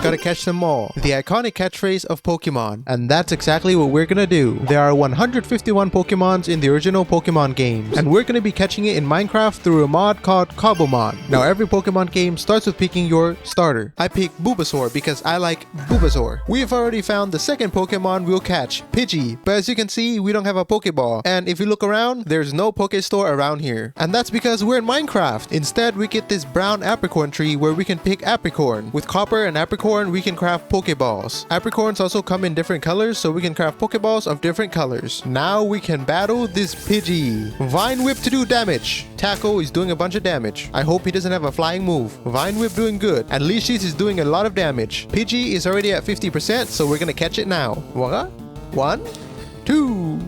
Gotta catch them all. The iconic catchphrase of Pokemon. And that's exactly what we're gonna do. There are 151 Pokemons in the original Pokemon games, and we're gonna be catching it in Minecraft through a mod called Cobblemon. Now every Pokemon game starts with picking your starter. I picked Bulbasaur because I like Bulbasaur. We've already found the second Pokemon we'll catch, Pidgey, but as you can see, we don't have a Pokeball. And if you look around, there's no Pokestore around here. And that's because we're in Minecraft. Instead, we get this brown apricorn tree where we can pick apricorn. With copper and apricorn, we can craft Pokeballs. Apricorns also come in different colors, so we can craft Pokeballs of different colors. Now we can battle this Pidgey. Vine Whip to do damage. Tackle is doing a bunch of damage. I hope he doesn't have a flying move. Vine Whip doing good. And Leashes is doing a lot of damage. Pidgey is already at 50%, so we're gonna catch it now. What? 1, 2,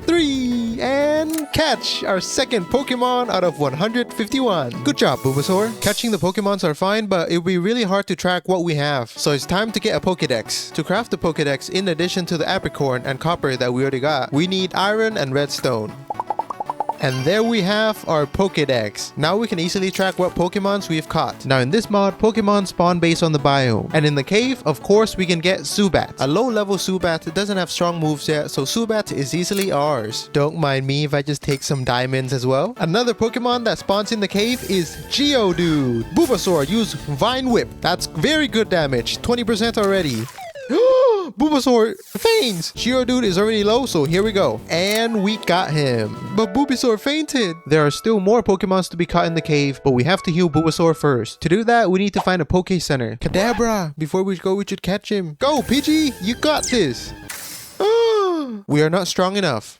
3, and catch our second Pokemon out of 151. Good job, Bulbasaur. Catching the Pokemons are fine, but it will be really hard to track what we have. So it's time to get a Pokedex. To craft the Pokedex, in addition to the apricorn and copper that we already got, we need iron and redstone. And there we have our Pokedex. Now we can easily track what Pokemons we've caught. Now in this mod, Pokemon spawn based on the biome. And in the cave, of course, we can get Zubat. A low level Zubat doesn't have strong moves yet, so Zubat is easily ours. Don't mind me if I just take some diamonds as well. Another Pokemon that spawns in the cave is Geodude. Bulbasaur, use Vine Whip. That's very good damage, 20% already. Bulbasaur faints! Geodude is already low, so here we go. And we got him. But Bulbasaur fainted! There are still more Pokemons to be caught in the cave, but we have to heal Bulbasaur first. To do that, we need to find a Poke Center. Kadabra! Before we go, we should catch him. Go, Pidgey! You got this! We are not strong enough.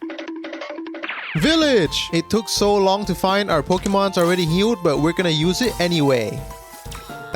Village! It took so long to find our Pokemons already healed, but we're gonna use it anyway.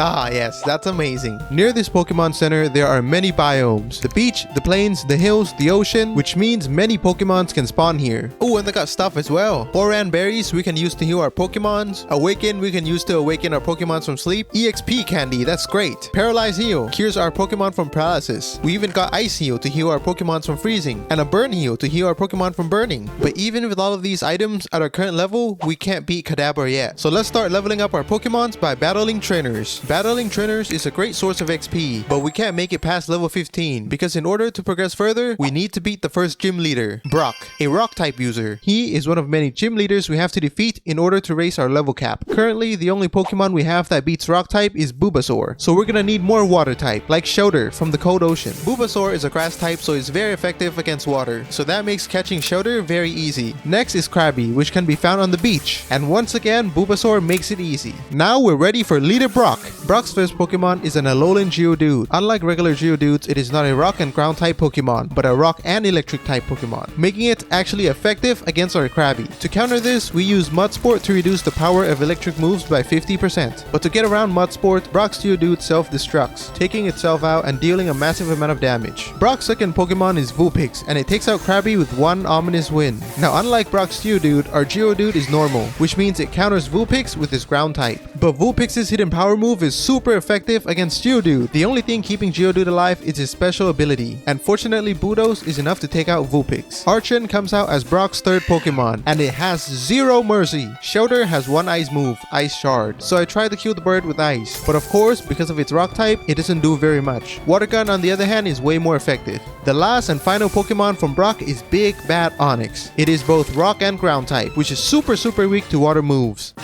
Ah yes, that's amazing. Near this Pokemon Center, there are many biomes. The beach, the plains, the hills, the ocean, which means many Pokemons can spawn here. Oh, and they got stuff as well. Boran berries we can use to heal our Pokemons. Awaken we can use to awaken our Pokemons from sleep. EXP candy, that's great. Paralyze heal cures our Pokemon from paralysis. We even got ice heal to heal our Pokemons from freezing. And a burn heal to heal our Pokemon from burning. But even with all of these items at our current level, we can't beat Kadabra yet. So let's start leveling up our Pokemons by battling trainers. Battling trainers is a great source of XP, but we can't make it past level 15 because in order to progress further, we need to beat the first gym leader, Brock, a rock type user. He is one of many gym leaders we have to defeat in order to raise our level cap. Currently, the only Pokemon we have that beats rock type is Bulbasaur, so we're gonna need more water type, like Showder from the cold ocean. Bulbasaur is a grass type, so it's very effective against water, so that makes catching Showder very easy. Next is Krabby, which can be found on the beach, and once again, Bulbasaur makes it easy. Now we're ready for leader Brock. Brock's first Pokemon is an Alolan Geodude. Unlike regular Geodudes, it is not a rock and ground type Pokemon, but a rock and electric type Pokemon, making it actually effective against our Krabby. To counter this, we use Mud Sport to reduce the power of electric moves by 50%. But to get around Mud Sport, Brock's Geodude self-destructs, taking itself out and dealing a massive amount of damage. Brock's second Pokemon is Vulpix, and it takes out Krabby with one ominous win. Now unlike Brock's Geodude, our Geodude is normal, which means it counters Vulpix with its ground type. But Vulpix's hidden power move is super effective against Geodude. The only thing keeping Geodude alive is his special ability, and fortunately Budos is enough to take out Vulpix. Archon comes out as Brock's third Pokemon, and it has zero mercy. Showder has one ice move, Ice Shard, so I tried to kill the bird with ice, but of course because of its rock type, it doesn't do very much. Water Gun on the other hand is way more effective. The last and final Pokemon from Brock is Big Bad Onix. It is both rock and ground type, which is super weak to water moves.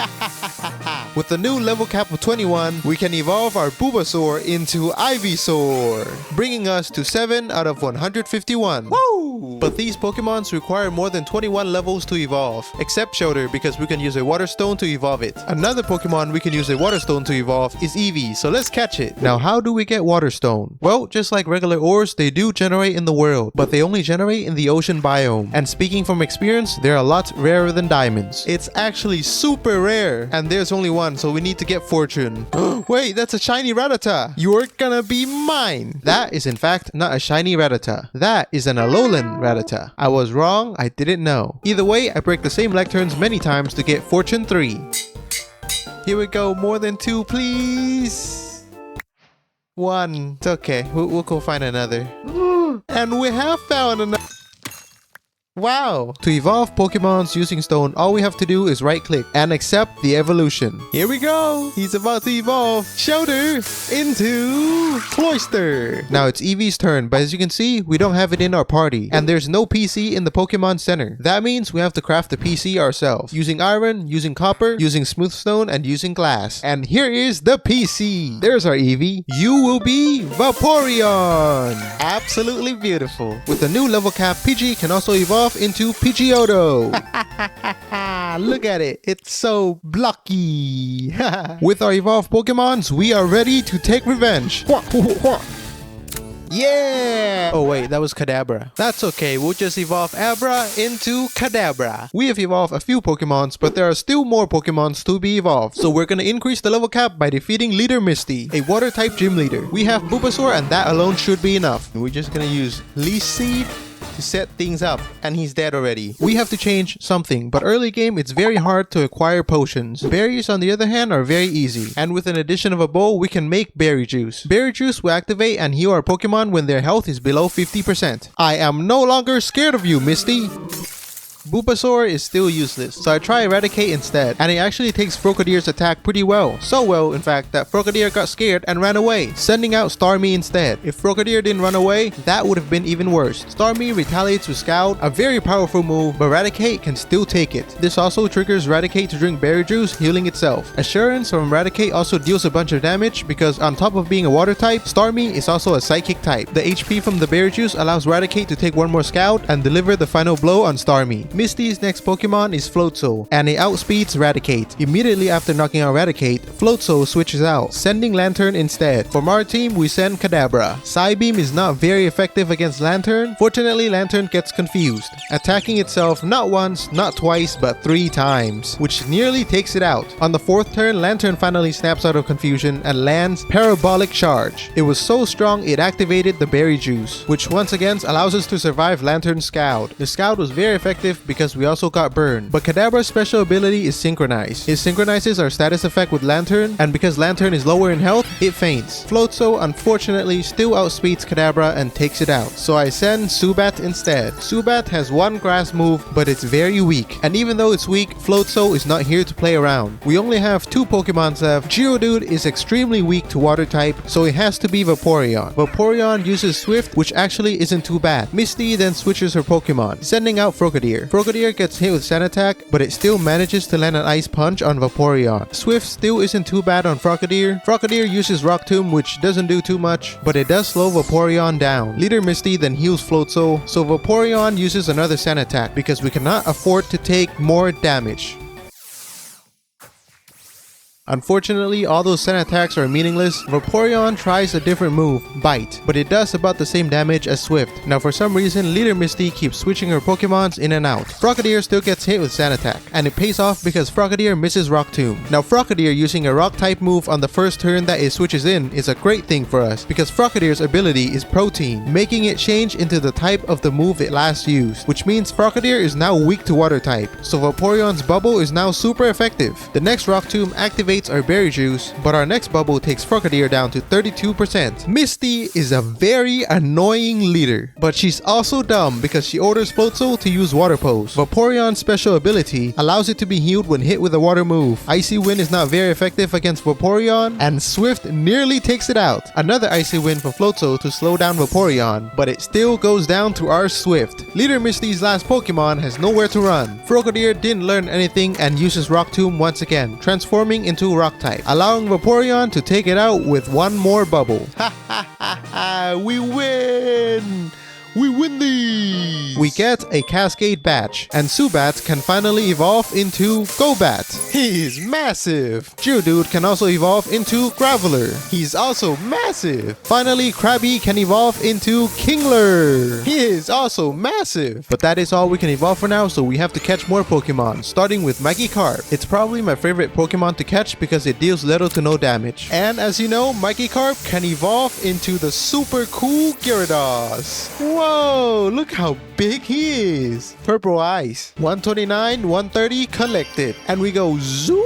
With the new level cap of 21, we can evolve our Bulbasaur into Ivysaur, bringing us to 7 out of 151. Woo! But these Pokemons require more than 21 levels to evolve, except Showder because we can use a Water Stone to evolve it. Another Pokemon we can use a Water Stone to evolve is Eevee, so let's catch it. Now how do we get Water Stone? Well, just like regular ores, they do generate in the world, but they only generate in the ocean biome. And speaking from experience, they're a lot rarer than diamonds. It's actually super rare, and there's only one, so we need to get Fortune. Wait, that's a shiny Rattata. You're gonna be mine. That is in fact not a shiny Rattata. That is an Alolan Rattata. I was wrong, I didn't know. Either way, I break the same lecterns many times to get Fortune 3. Here we go, more than 2 please. 1. It's okay, we'll go find another. And we have found another. Wow! To evolve Pokemons using stone, all we have to do is right click and accept the evolution. Here we go! He's about to evolve Shouter into Cloyster. Now it's Eevee's turn, but as you can see, we don't have it in our party. And there's no PC in the Pokemon Center. That means we have to craft the PC ourselves. Using iron, using copper, using smooth stone, and using glass. And here is the PC. There's our Eevee. You will be Vaporeon! Absolutely beautiful. With the new level cap, Pidgey can also evolve into Pidgeotto. Look at it. It's so blocky. With our evolved Pokemons, we are ready to take revenge. Yeah! Oh wait, that was Kadabra. That's okay, we'll just evolve Abra into Kadabra. We have evolved a few Pokemons, but there are still more Pokemons to be evolved. So we're gonna increase the level cap by defeating Leader Misty, a water type gym leader. We have Bulbasaur and that alone should be enough. We're just gonna use Leaf Seed to set things up, and he's dead already. We have to change something, but early game it's very hard to acquire potions. Berries on the other hand are very easy, and with an addition of a bowl we can make berry juice. Berry juice will activate and heal our Pokemon when their health is below 50%. I am no longer scared of you, Misty. Bulbasaur is still useless, so I try Eradicate instead, and it actually takes Froakadier's attack pretty well. So well, in fact, that Froakadier got scared and ran away, sending out Starmie instead. If Froakadier didn't run away, that would have been even worse. Starmie retaliates with Scout, a very powerful move, but Eradicate can still take it. This also triggers Eradicate to drink berry juice, healing itself. Assurance from Eradicate also deals a bunch of damage because on top of being a water type, Starmie is also a psychic type. The HP from the berry juice allows Eradicate to take one more Scout and deliver the final blow on Starmie. Misty's next Pokemon is Floatzel, and it outspeeds Eradicate. Immediately after knocking out Eradicate, Floatzel switches out, sending Lantern instead. From our team, we send Kadabra. Psybeam is not very effective against Lantern. Fortunately, Lantern gets confused, attacking itself not once, not twice, but 3 times, which nearly takes it out. On the 4th turn, Lantern finally snaps out of confusion and lands Parabolic Charge. It was so strong it activated the Berry Juice, which once again allows us to survive Lantern's Scout. The Scout was very effective because we also got burned, but Kadabra's special ability is Synchronize. It synchronizes our status effect with Lantern, and because Lantern is lower in health, it faints. Floatzel unfortunately still outspeeds Kadabra and takes it out, so I send Zubat instead. Zubat has one grass move, but it's very weak, and even though it's weak, Floatzel is not here to play around. We only have 2 Pokemon left. Geodude is extremely weak to water type, so it has to be Vaporeon. Vaporeon uses Swift, which actually isn't too bad. Misty then switches her Pokemon, sending out Frogadier. Frogadier gets hit with Sand Attack, but it still manages to land an Ice Punch on Vaporeon. Swift still isn't too bad on Frogadier. Frogadier uses Rock Tomb, which doesn't do too much, but it does slow Vaporeon down. Leader Misty then heals Floatzel, so Vaporeon uses another Sand Attack because we cannot afford to take more damage. Unfortunately, all those Sand Attacks are meaningless. Vaporeon tries a different move, Bite, but it does about the same damage as Swift. Now for some reason, Leader Misty keeps switching her Pokemons in and out. Frogadier still gets hit with Sand Attack, and it pays off because Frogadier misses Rock Tomb. Now Frogadier using a Rock type move on the first turn that it switches in is a great thing for us, because Frogadier's ability is Protein, making it change into the type of the move it last used, which means Frogadier is now weak to Water type, so Vaporeon's Bubble is now super effective. The next Rock Tomb activates our Berry Juice, but our next bubble takes Frogadier down to 32%. Misty is a very annoying leader, but she's also dumb because she orders Floatzel to use Water Pose. Vaporeon's special ability allows it to be healed when hit with a water move. Icy Wind is not very effective against Vaporeon, and Swift nearly takes it out. Another Icy Wind for Floatzel to slow down Vaporeon, but it still goes down to our Swift. Leader Misty's last Pokemon has nowhere to run. Frogadier didn't learn anything and uses Rock Tomb once again, transforming into Rock type, allowing Vaporeon to take it out with one more bubble. Ha ha ha ha! We win! We win these! We get a Cascade Badge, and Zubat can finally evolve into Golbat. He's massive! Geodude can also evolve into Graveler. He's also massive! Finally, Krabby can evolve into Kingler. He is also massive! But that is all we can evolve for now, so we have to catch more Pokemon, starting with Magikarp. It's probably my favorite Pokemon to catch because it deals little to no damage. And as you know, Magikarp can evolve into the super cool Gyarados. Whoa, look how big he is. Purple eyes. 129, 130 collected. And we go zoom.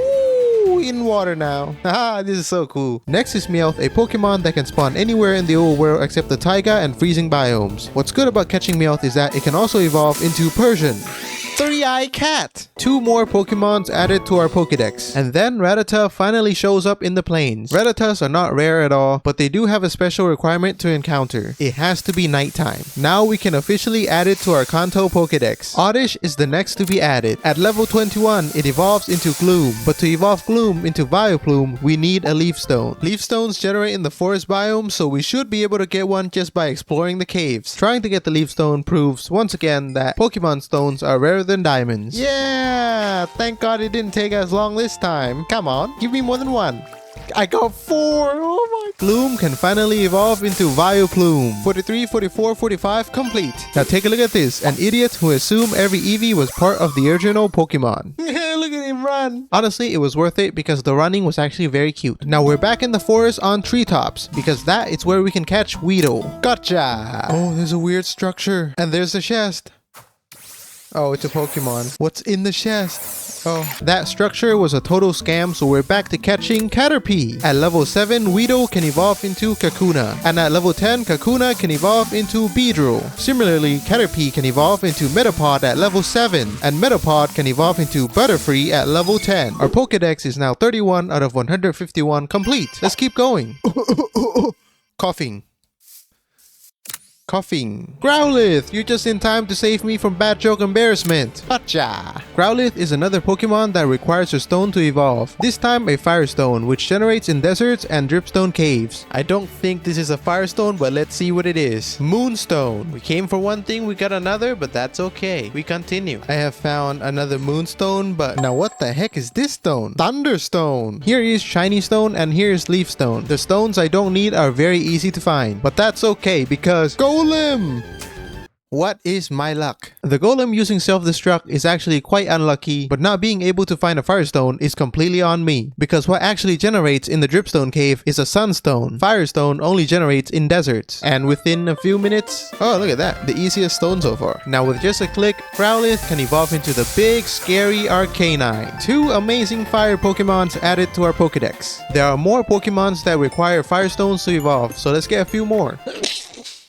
Woo! In water now. Haha, this is so cool. Next is Meowth, a Pokemon that can spawn anywhere in the old world except the taiga and freezing biomes. What's good about catching Meowth is that it can also evolve into Persian. Three-eyed cat. 2 more Pokemons added to our Pokedex. And then Rattata finally shows up in the plains. Rattatas are not rare at all, but they do have a special requirement to encounter. It has to be nighttime. Now we can officially add it to our Kanto Pokedex. Oddish is the next to be added. At level 21, it evolves into Gloom. But to evolve Gloom into Vileplume, we need a Leaf Stone. Leaf Stones generate in the forest biome, so we should be able to get one just by exploring the caves. Trying to get the Leaf Stone proves once again that Pokemon Stones are rarer than diamonds. Yeah! Thank God it didn't take as long this time. Come on, give me more than 1. I got 4! Oh my... Gloom can finally evolve into Vileplume. 43, 44, 45, complete. Now take a look at this. An idiot who assumed every Eevee was part of the original Pokemon. Look at him run. Honestly, it was worth it because the running was actually very cute. Now we're back in the forest on treetops because that is where we can catch Weedle. Gotcha! Oh, there's a weird structure. And there's the chest. Oh, it's a Pokemon. What's in the chest? Oh, that structure was a total scam, so we're back to catching Caterpie. At level 7, Weedle can evolve into Kakuna. And at level 10, Kakuna can evolve into Beedrill. Similarly, Caterpie can evolve into Metapod at level 7. And Metapod can evolve into Butterfree at level 10. Our Pokedex is now 31 out of 151 complete. Let's keep going. Coughing. Coughing. Growlithe! You're just in time to save me from bad joke embarrassment. Gotcha! Growlithe is another Pokemon that requires a stone to evolve. This time a Firestone, which generates in deserts and dripstone caves. I don't think this is a Firestone, but let's see what it is. Moonstone. We came for one thing, we got another, but that's okay. We continue. I have found another Moonstone, but now what the heck is this stone? Thunderstone. Here is Shiny Stone and here is Leaf Stone. The stones I don't need are very easy to find, but that's okay because Golem! What is my luck? The Golem using self-destruct is actually quite unlucky, but not being able to find a Firestone is completely on me, because what actually generates in the Dripstone cave is a Sunstone. Firestone only generates in deserts, and within a few minutes... Oh, look at that, the easiest stone so far. Now with just a click, Growlithe can evolve into the big, scary Arcanine. 2 amazing fire Pokemons added to our Pokedex. There are more Pokemons that require Firestones to evolve, so let's get a few more.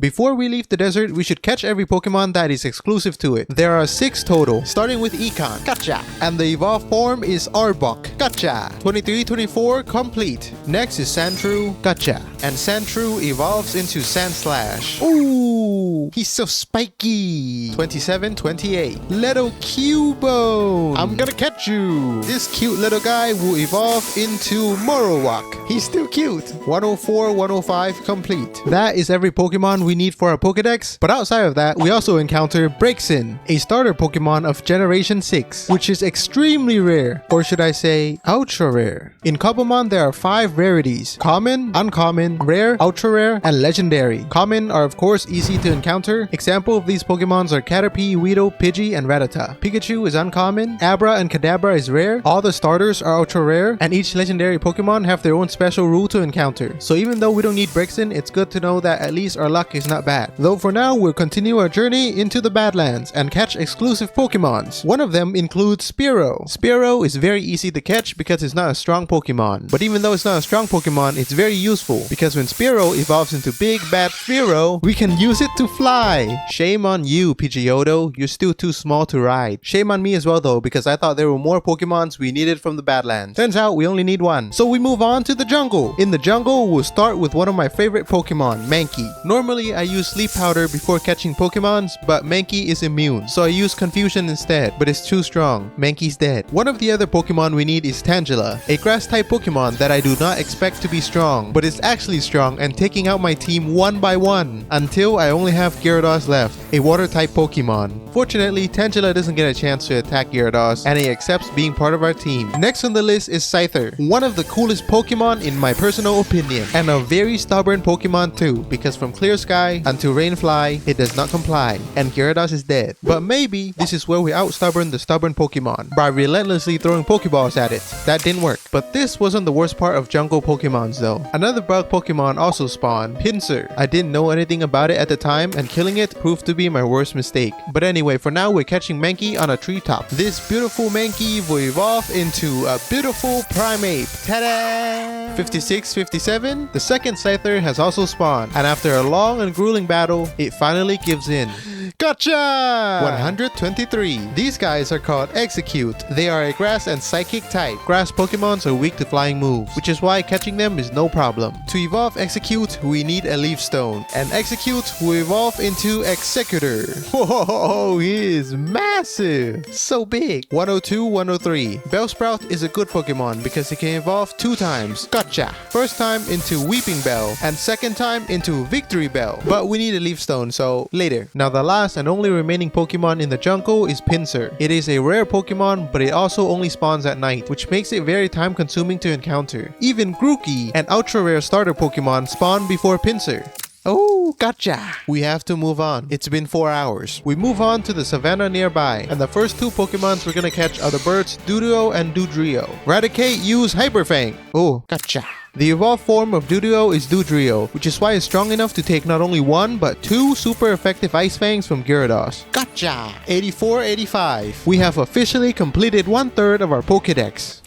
Before we leave the desert, we should catch every Pokemon that is exclusive to it. There are 6 total, starting with Econ. Gotcha! And the evolved form is Arbok. Gotcha! 23, 24, complete. Next is Sandshrew. Gotcha! And Sandshrew evolves into Sandslash. Ooh! He's so spiky! 27, 28. Little Cubone! I'm gonna catch you! This cute little guy will evolve into Marowak. He's still cute! 104, 105, complete. That is every Pokemon we need for our Pokedex, but outside of that, we also encounter Braixen, a starter Pokemon of Generation 6, which is extremely rare, or should I say, ultra rare. In Cobblemon, there are 5 rarities: Common, Uncommon, Rare, Ultra Rare, and Legendary. Common are of course easy to encounter. Example of these Pokemons are Caterpie, Weedle, Pidgey, and Rattata. Pikachu is uncommon, Abra and Kadabra is rare, all the starters are ultra rare, and each legendary Pokemon have their own special rule to encounter. So even though we don't need Braixen, it's good to know that at least our luck is not bad. Though for now, we'll continue our journey into the Badlands and catch exclusive Pokemons. One of them includes Spearow. Spearow is very easy to catch because it's not a strong Pokemon. But even though it's not a strong Pokemon, it's very useful because when Spearow evolves into Big Bad Spearow, we can use it to fly. Shame on you, Pidgeotto. You're still too small to ride. Shame on me as well though, because I thought there were more Pokemons we needed from the Badlands. Turns out we only need 1. So we move on to the jungle. In the jungle, we'll start with one of my favorite Pokemon, Mankey. Normally, I use Sleep Powder before catching Pokemons, but Mankey is immune, so I use Confusion instead, but it's too strong. Mankey's dead. One of the other Pokemon we need is Tangela, a grass-type Pokemon that I do not expect to be strong, but is actually strong and taking out my team one by one, until I only have Gyarados left, a water-type Pokemon. Fortunately, Tangela doesn't get a chance to attack Gyarados, and he accepts being part of our team. Next on the list is Scyther, one of the coolest Pokemon in my personal opinion, and a very stubborn Pokemon too, because from Clear Sky until Rainfly, it does not comply, and Gyarados is dead. But maybe this is where we out-stubborn the stubborn Pokemon, by relentlessly throwing Pokeballs at it. That didn't work. But this wasn't the worst part of jungle Pokemons though. Another bug Pokemon also spawned, Pinsir. I didn't know anything about it at the time, and killing it proved to be be my worst mistake. But anyway, for now we're catching Mankey on a treetop. This beautiful Mankey will evolve into a beautiful Primeape. Ta-da! 56, 57. The second Scyther has also spawned, and after a long and grueling battle, it finally gives in. Gotcha! 123. These guys are called Execute. They are a grass and psychic type. Grass Pokemons are weak to flying moves, which is why catching them is no problem. To evolve Execute, we need a Leaf Stone, and Execute will evolve into Executor. Whoa, he is massive! So big. 102, 103. Bellsprout is a good Pokemon because it can evolve 2 times. Gotcha! First time into Weeping Bell, and second time into Victory Bell. But we need a Leaf Stone, so later. Now the last and only remaining Pokemon in the jungle is Pinsir. It is a rare Pokemon, but it also only spawns at night, which makes it very time consuming to encounter. Even Grookey, an ultra rare starter Pokemon, spawn before Pinsir. Oh, gotcha! We have to move on. It's been 4 hours. We move on to the savannah nearby, and the first 2 Pokemons we're gonna catch are the birds Doduo and Dodrio. Raticate, use Hyper Fang. Oh, gotcha! The evolved form of Doduo is Dodrio, which is why it's strong enough to take not only 1 but 2 super effective Ice Fangs from Gyarados. Gotcha! 84, 85. We have officially completed 1/3 of our Pokédex.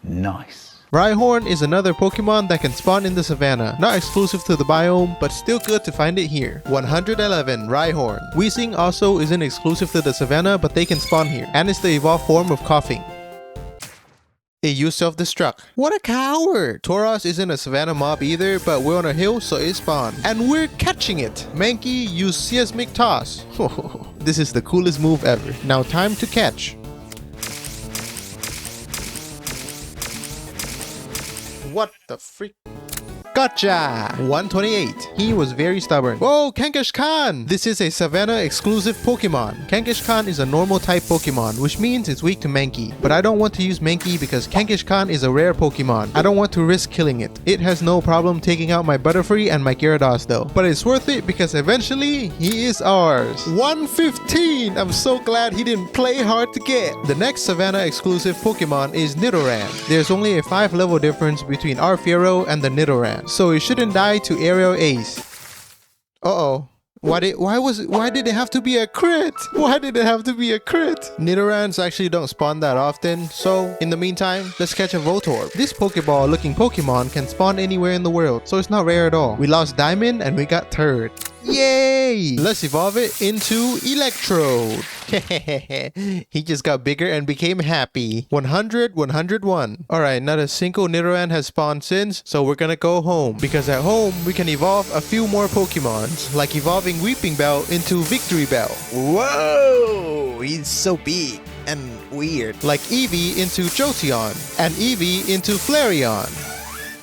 Nice. Rhyhorn is another Pokemon that can spawn in the savannah. Not exclusive to the biome, but still good to find it here. 111, Rhyhorn. Weezing also isn't exclusive to the savannah, but they can spawn here, and it's the evolved form of Coughing. It used self-destruct. What a coward! Tauros isn't a savannah mob either, but we're on a hill, so it spawned. And we're catching it! Mankey used Seismic Toss. This is the coolest move ever. Now time to catch. What the freak? Gotcha! 128. He was very stubborn. Whoa, Kangaskhan! This is a Savannah exclusive Pokemon. Kangaskhan is a normal type Pokemon, which means it's weak to Mankey. But I don't want to use Mankey because Kangaskhan is a rare Pokemon. I don't want to risk killing it. It has no problem taking out my Butterfree and my Gyarados though. But it's worth it because eventually, he is ours. 115! I'm so glad he didn't play hard to get. The next Savannah exclusive Pokemon is Nidoran. There's only a 5 level difference between our Fearow and the Nidoran, so it shouldn't die to Aerial Ace. Uh-oh. Why did it have to be a crit? Why did it have to be a crit? Nidorans actually don't spawn that often, so in the meantime, let's catch a Voltorb. This Pokeball looking Pokemon can spawn anywhere in the world, so it's not rare at all. We lost Diamond and we got Turd. Yay! Let's evolve it into Electrode. He just got bigger and became happy. 100, 101. Alright, not a single Nidoran has spawned since, so we're gonna go home. Because at home, we can evolve a few more Pokemons, like evolving Weeping Bell into Victory Bell. Whoa! He's so big and weird. Like Eevee into Jolteon, and Eevee into Flareon.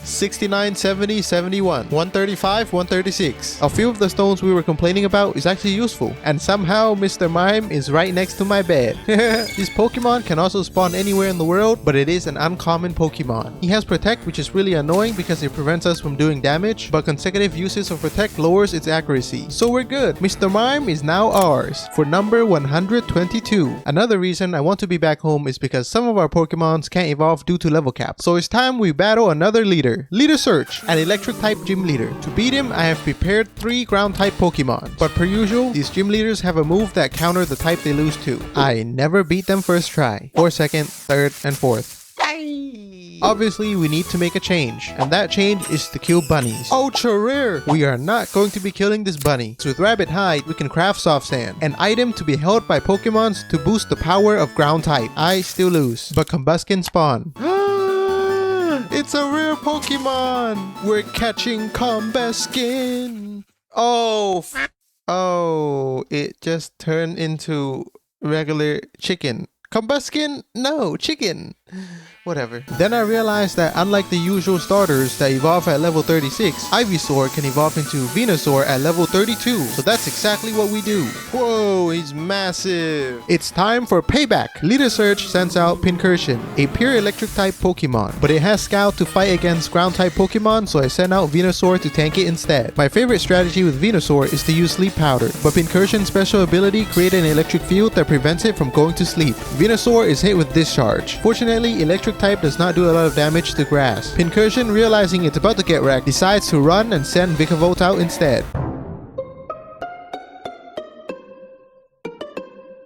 69, 70, 71, 135, 136. A few of the stones we were complaining about is actually useful, and somehow Mr. Mime is right next to my bed. This Pokemon can also spawn anywhere in the world, but it is an uncommon Pokemon. He has Protect, which is really annoying because it prevents us from doing damage, but consecutive uses of Protect lowers its accuracy. So we're good. Mr. Mime is now ours for number 122. Another reason I want to be back home is because some of our Pokemons can't evolve due to level cap. So it's time we battle another leader. Leader Search, an electric type gym leader. To beat him, I have prepared 3 ground type Pokemon. But per usual, these gym leaders have a move that counter the type they lose to. I never beat them first try, or second, third, and fourth. Obviously, we need to make a change, and that change is to kill bunnies. Ultra rare! We are not going to be killing this bunny. So with Rabbit Hide, we can craft Soft Sand, an item to be held by Pokemons to boost the power of ground type. I still lose, but Combuskin spawn. It's a rare Pokemon! We're catching Combuskin! Oh, it just turned into regular chicken. Combuskin? No, chicken. Whatever. Then I realized that unlike the usual starters that evolve at level 36, Ivysaur can evolve into Venusaur at level 32. So that's exactly what we do. Whoa, he's massive. It's time for payback. Leader Search sends out Pincursion, a pure electric type Pokemon. But it has Scout to fight against ground type Pokemon, so I sent out Venusaur to tank it instead. My favorite strategy with Venusaur is to use Sleep Powder, but Pincursion's special ability created an electric field that prevents it from going to sleep. Venusaur is hit with Discharge. Fortunately, electric type does not do a lot of damage to grass. Pincursion, realizing it's about to get wrecked, decides to run and send Vikavolt out instead.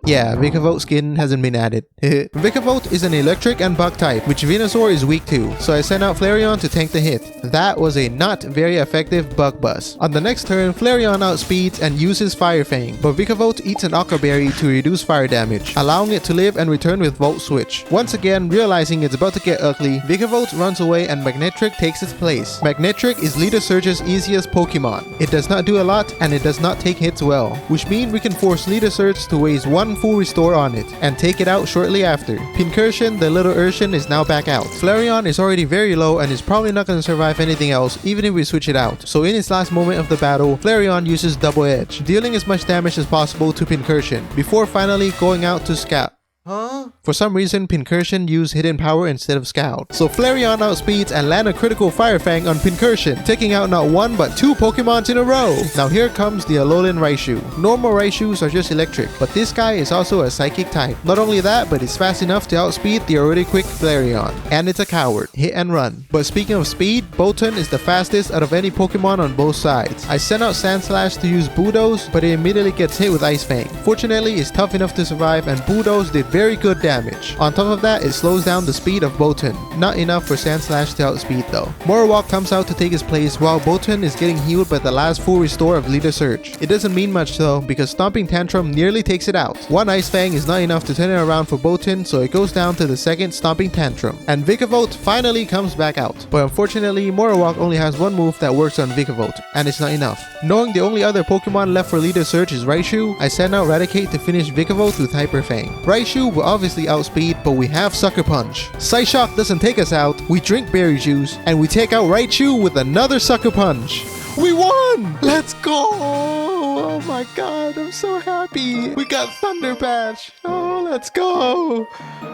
Yeah, Vikavolt skin hasn't been added. Vikavolt is an electric and bug type, which Venusaur is weak to, so I sent out Flareon to tank the hit. That was a not very effective bug buzz. On the next turn, Flareon outspeeds and uses Fire Fang, but Vikavolt eats an Aqua Berry to reduce fire damage, allowing it to live and return with Volt Switch. Once again, realizing it's about to get ugly, Vikavolt runs away and Magnetric takes its place. Magnetric is Leader Surge's easiest Pokemon. It does not do a lot and it does not take hits well, which means we can force Leader Surge to waste one full restore on it and take it out shortly after. Pincursion, the little Urshian, is now back out. Flareon is already very low and is probably not going to survive anything else even if we switch it out. So in its last moment of the battle, Flareon uses Double Edge, dealing as much damage as possible to Pincursion before finally going out to Scout. Huh? For some reason, Pincursion used Hidden Power instead of Scout. So Flareon outspeeds and land a critical Fire Fang on Pincursion, taking out not one but two Pokemons in a row. Now here comes the Alolan Raichu. Normal Raishus are just electric, but this guy is also a psychic type. Not only that, but it's fast enough to outspeed the already quick Flareon. And it's a coward. Hit and run. But speaking of speed, Bolton is the fastest out of any Pokemon on both sides. I sent out Sandslash to use Bulldoze, but it immediately gets hit with Ice Fang. Fortunately, it's tough enough to survive and Bulldoze did very good damage. On top of that, it slows down the speed of Bolton. Not enough for Sandslash to outspeed though. Morowak comes out to take his place while Bolton is getting healed by the last full restore of Leader Surge. It doesn't mean much though because Stomping Tantrum nearly takes it out. One Ice Fang is not enough to turn it around for Bolton, so it goes down to the second Stomping Tantrum. And Vikavolt finally comes back out. But unfortunately, Morowak only has one move that works on Vikavolt, and it's not enough. Knowing the only other Pokemon left for Leader Surge is Raichu, I send out Raticate to finish Vikavolt with Hyper Fang. Raichu will obviously outspeed, but we have Sucker Punch. Psyshock doesn't take us out, we drink Berry Juice, and we take out Raichu with another Sucker Punch. We won! Let's go! Oh my god, I'm so happy. We got Thunder Patch. Oh, let's go.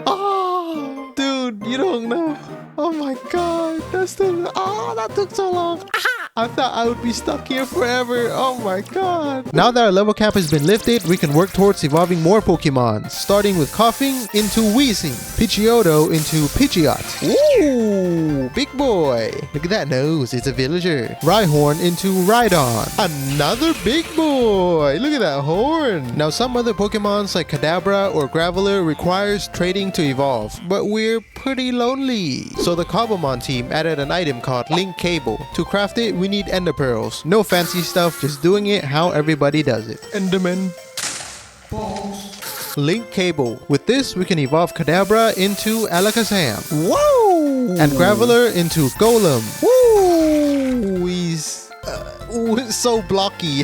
Oh, dude, you don't know. Oh my god, that took so long. I thought I would be stuck here forever. Oh my god. Now that our level cap has been lifted, we can work towards evolving more Pokemon, starting with Coughing into Wheezing, Pidgeotto into Pidgeot. Ooh, big boy. Look at that nose, it's a villager. Rhyhorn into Rhydon. Another big boy. Look at that horn. Now some other Pokemons like Kadabra or Graveler requires trading to evolve, but we're pretty lonely. So the Cobblemon team added an item called Link Cable. To craft it, we need Ender Pearls. No fancy stuff, just doing it how everybody does it. Enderman. Balls. Link Cable. With this, we can evolve Kadabra into Alakazam. Whoa! And Graveler into Golem. Woo! He's so blocky.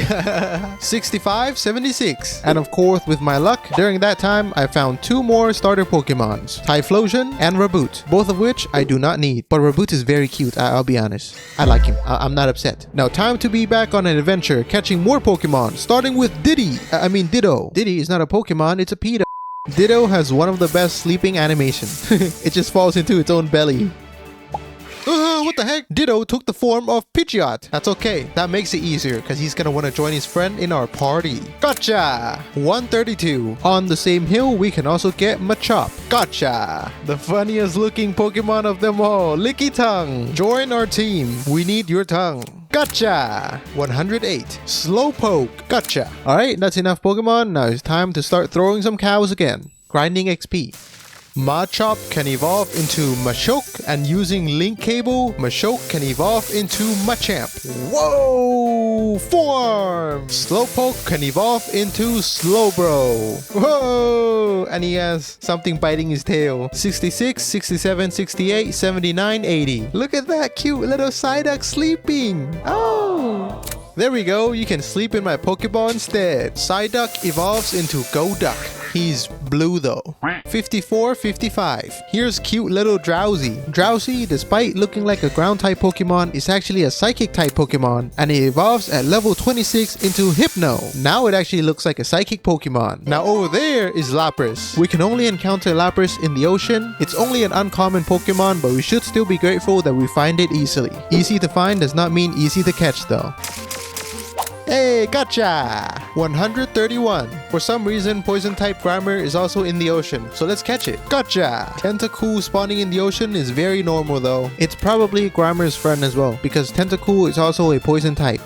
65, 76. And of course, with my luck, during that time, I found two more starter Pokemons, Typhlosion and Raboot, both of which I do not need. But Raboot is very cute, I'll be honest. I like him. I'm not upset. Now time to be back on an adventure, catching more Pokemon, starting with Ditto. Diddy is not a Pokemon, it's a pedo. Ditto has one of the best sleeping animations. It just falls into its own belly. What the heck? Ditto took the form of Pidgeot. That's okay. That makes it easier because he's gonna want to join his friend in our party. Gotcha! 132. On the same hill, we can also get Machop. Gotcha! The funniest looking Pokemon of them all, Licky Tongue. Join our team. We need your tongue. Gotcha! 108. Slowpoke. Gotcha. Alright, that's enough Pokemon. Now it's time to start throwing some cows again. Grinding XP. Machop can evolve into Machoke, and using Link Cable, Machoke can evolve into Machamp. Whoa! Form! Slowpoke can evolve into Slowbro. Whoa! And he has something biting his tail. 66, 67, 68, 79, 80. Look at that cute little Psyduck sleeping. Oh! There we go, you can sleep in my Pokeball instead. Psyduck evolves into Golduck. He's blue though. 54, 55. Here's cute little Drowsy. Drowsy, despite looking like a ground type Pokemon, is actually a psychic type Pokemon, and it evolves at level 26 into Hypno. Now it actually looks like a psychic Pokemon. Now over there is Lapras. We can only encounter Lapras in the ocean. It's only an uncommon Pokemon, but we should still be grateful that we find it easily. Easy to find does not mean easy to catch though. Hey, gotcha! 131. For some reason, poison type Grimer is also in the ocean, so let's catch it. Gotcha! Tentacool spawning in the ocean is very normal though. It's probably Grimer's friend as well, because Tentacool is also a poison type.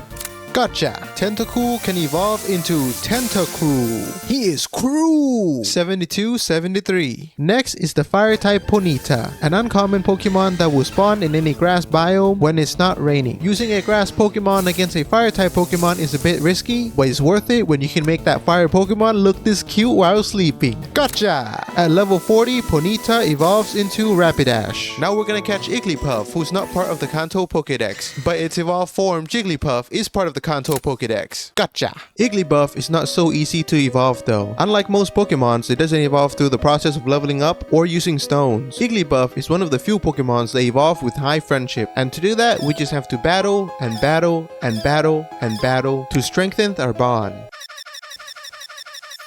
Gotcha. Tentacool can evolve into Tentacruel. He is cruel. 72-73. Next is the fire type Ponyta, an uncommon Pokemon that will spawn in any grass biome when it's not raining. Using a grass Pokemon against a fire type Pokemon is a bit risky, but it's worth it when you can make that fire Pokemon look this cute while sleeping. Gotcha. At level 40, Ponyta evolves into Rapidash. Now we're gonna catch Igglypuff, who's not part of the Kanto Pokédex, but its evolved form Jigglypuff is part of the Kanto Pokédex. Gotcha. Igglybuff is not so easy to evolve though. Unlike most Pokemons, it doesn't evolve through the process of leveling up or using stones. Igglybuff is one of the few Pokemons that evolve with high friendship, and to do that, we just have to battle and battle and battle and battle to strengthen our bond.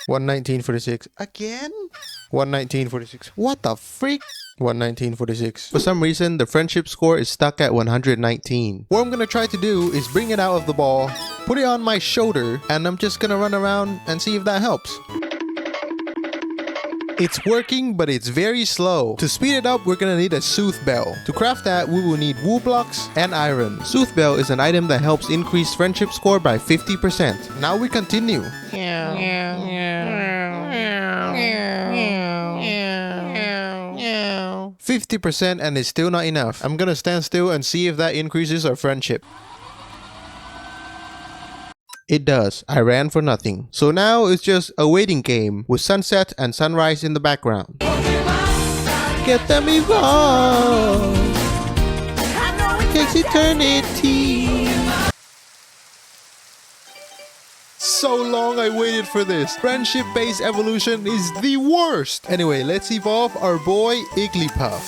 119.46. Again? 119.46. What the freak? 119.46. For some reason, the friendship score is stuck at 119. What I'm gonna try to do is bring it out of the ball, put it on my shoulder, and I'm just gonna run around and see if that helps. It's working, but it's very slow. To speed it up, we're gonna need a Sooth Bell. To craft that, we will need Woo Blocks and Iron. Sooth Bell is an item that helps increase friendship score by 50%. Now we continue. 50% and it's still not enough. I'm gonna stand still and see if that increases our friendship. It does. I ran for nothing. So now it's just a waiting game with sunset and sunrise in the background. Get them evolved. Takes eternity. So long I waited for this. Friendship-based evolution is the worst. Anyway, let's evolve our boy Igglypuff.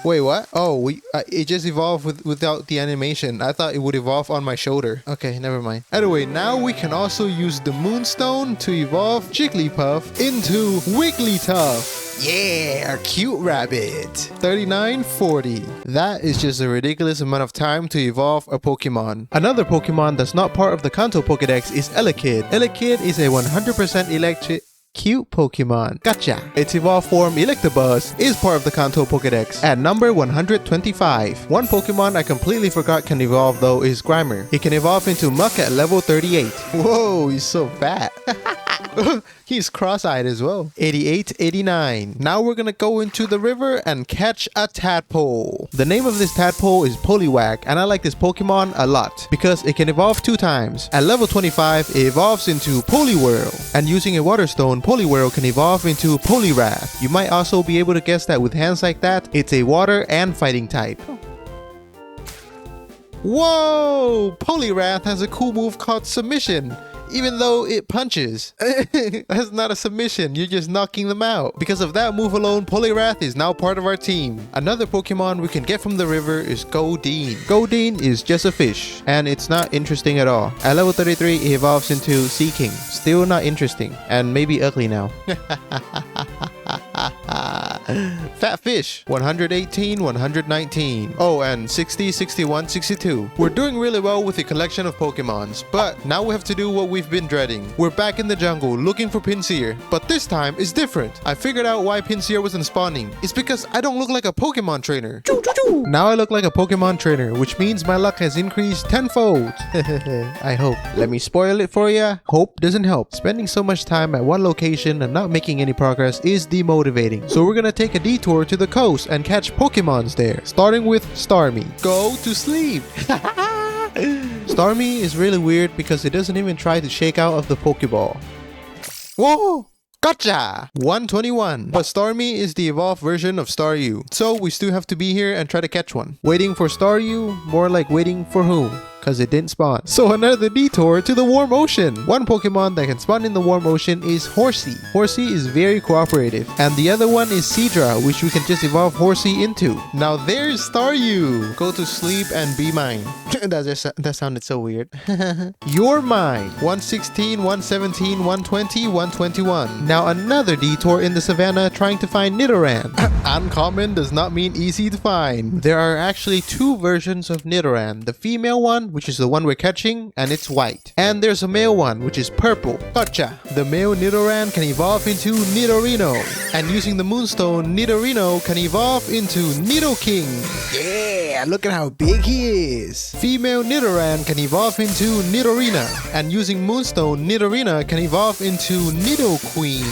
Wait, what? Oh, it just evolved without the animation. I thought it would evolve on my shoulder. Okay, never mind. Anyway, now we can also use the Moonstone to evolve Jigglypuff into Wigglytuff. Yeah, our cute rabbit. 39-40. That is just a ridiculous amount of time to evolve a Pokemon. Another Pokemon that's not part of the Kanto Pokédex is Elekid. Elekid is a 100% electric cute Pokemon. Gotcha. Its evolved form Electabuzz is part of the Kanto Pokédex at number 125. One Pokemon I completely forgot can evolve though is Grimer. He can evolve into Muck at level 38. Whoa, he's so fat. He's cross-eyed as well. 88-89. Now we're gonna go into the river and catch a tadpole. The name of this tadpole is Poliwag, and I like this Pokemon a lot because it can evolve 2 times. At level 25, it evolves into Poliwhirl, and using a water stone, Poliwhirl can evolve into Poliwrath. You might also be able to guess that with hands like that, it's a water and fighting type. Whoa! Poliwrath has a cool move called Submission. Even though it punches. That's not a submission, you're just knocking them out. Because of that move alone, Poliwrath is now part of our team. Another Pokemon we can get from the river is Goldeen. Goldeen is just a fish, and it's not interesting at all. At level 33, it evolves into Seaking. Still not interesting, and maybe ugly now. Fat fish. 118, 119. Oh, and 60, 61, 62. We're doing really well with the collection of Pokemons, but now we have to do what we've been dreading. We're back in the jungle looking for Pinsir, but this time it's different. I figured out why Pinsir wasn't spawning. It's because I don't look like a Pokemon trainer. Now I look like a Pokemon trainer, which means my luck has increased tenfold. I hope. Let me spoil it for ya. Hope doesn't help. Spending so much time at one location and not making any progress is demotivating. So we're gonna take a detour to the coast and catch Pokemons there, starting with Starmie. Go to sleep. Starmie is really weird because it doesn't even try to shake out of the Pokeball. Whoa! Gotcha! 121. But Starmie is the evolved version of Staryu, so we still have to be here and try to catch one. Waiting for Staryu? More like waiting for whom? Because it didn't spawn. So another detour to the warm ocean. One Pokemon that can spawn in the warm ocean is Horsey. Horsey is very cooperative. And the other one is Seadra, which we can just evolve Horsey into. Now there's Staryu. Go to sleep and be mine. that sounded so weird. You're mine. 116, 117, 120, 121. Now another detour in the savannah trying to find Nidoran. Uncommon does not mean easy to find. There are actually 2 versions of Nidoran. The female one, which is the one we're catching, and it's white. And there's a male one, which is purple. Gotcha! The male Nidoran can evolve into Nidorino. And using the Moonstone, Nidorino can evolve into Nidoking. Yeah, look at how big he is. Female Nidoran can evolve into Nidorina. And using Moonstone, Nidorina can evolve into Nidoqueen.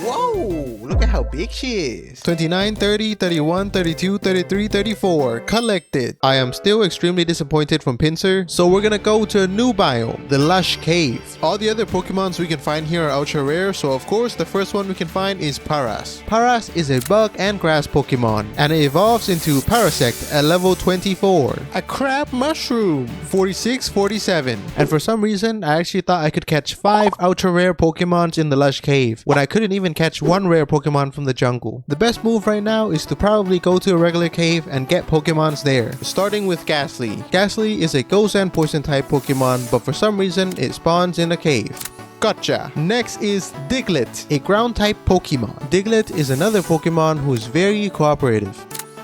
Whoa, look at how big she is. 29, 30, 31, 32, 33, 34. Collected. I am still extremely disappointed from Pinsir, so we're gonna go to a new biome, the Lush Cave. All the other Pokemons we can find here are ultra rare, so of course the first one we can find is Paras. Paras is a bug and grass Pokemon, and it evolves into Parasect at level 24. A crab mushroom, 46, 47. And for some reason, I actually thought I could catch 5 ultra rare Pokemons in the Lush Cave, when I couldn't even catch 1 rare Pokemon from the jungle. The best move right now is to probably go to a regular cave and get Pokemons there, starting with Ghastly. Ghastly is a ghost and poison type Pokemon, but for some reason it spawns in a cave. Gotcha! Next is Diglett, a ground type Pokemon. Diglett is another Pokemon who is very cooperative.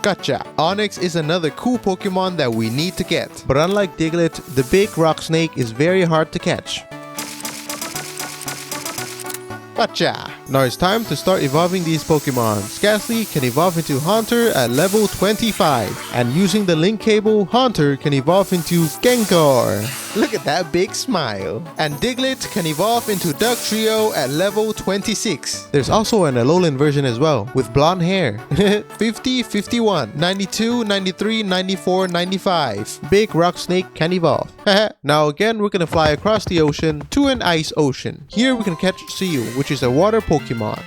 Gotcha! Onyx is another cool Pokemon that we need to get, but unlike Diglett, the big rock snake is very hard to catch. Gotcha! Now it's time to start evolving these Pokemon. Ghastly can evolve into Haunter at level 25. And using the link cable, Haunter can evolve into Gengar. Look at that big smile. And Diglett can evolve into Dugtrio at level 26. There's also an Alolan version as well, with blonde hair. 50, 51, 92, 93, 94, 95. Big rock snake can evolve. Now again, we're gonna fly across the ocean to an ice ocean. Here we can catch Seal, which is a water Pokemon.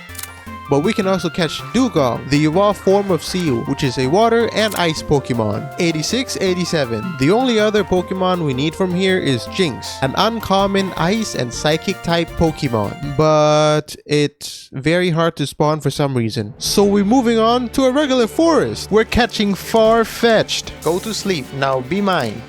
But we can also catch Dugong, the evolved form of Seal, which is a water and ice Pokemon. 86, 87. The only other Pokemon we need from here is Jinx, an uncommon ice and psychic type Pokemon. But it's very hard to spawn for some reason. So we're moving on to a regular forest. We're catching Farfetch'd. Go to sleep, now be mine.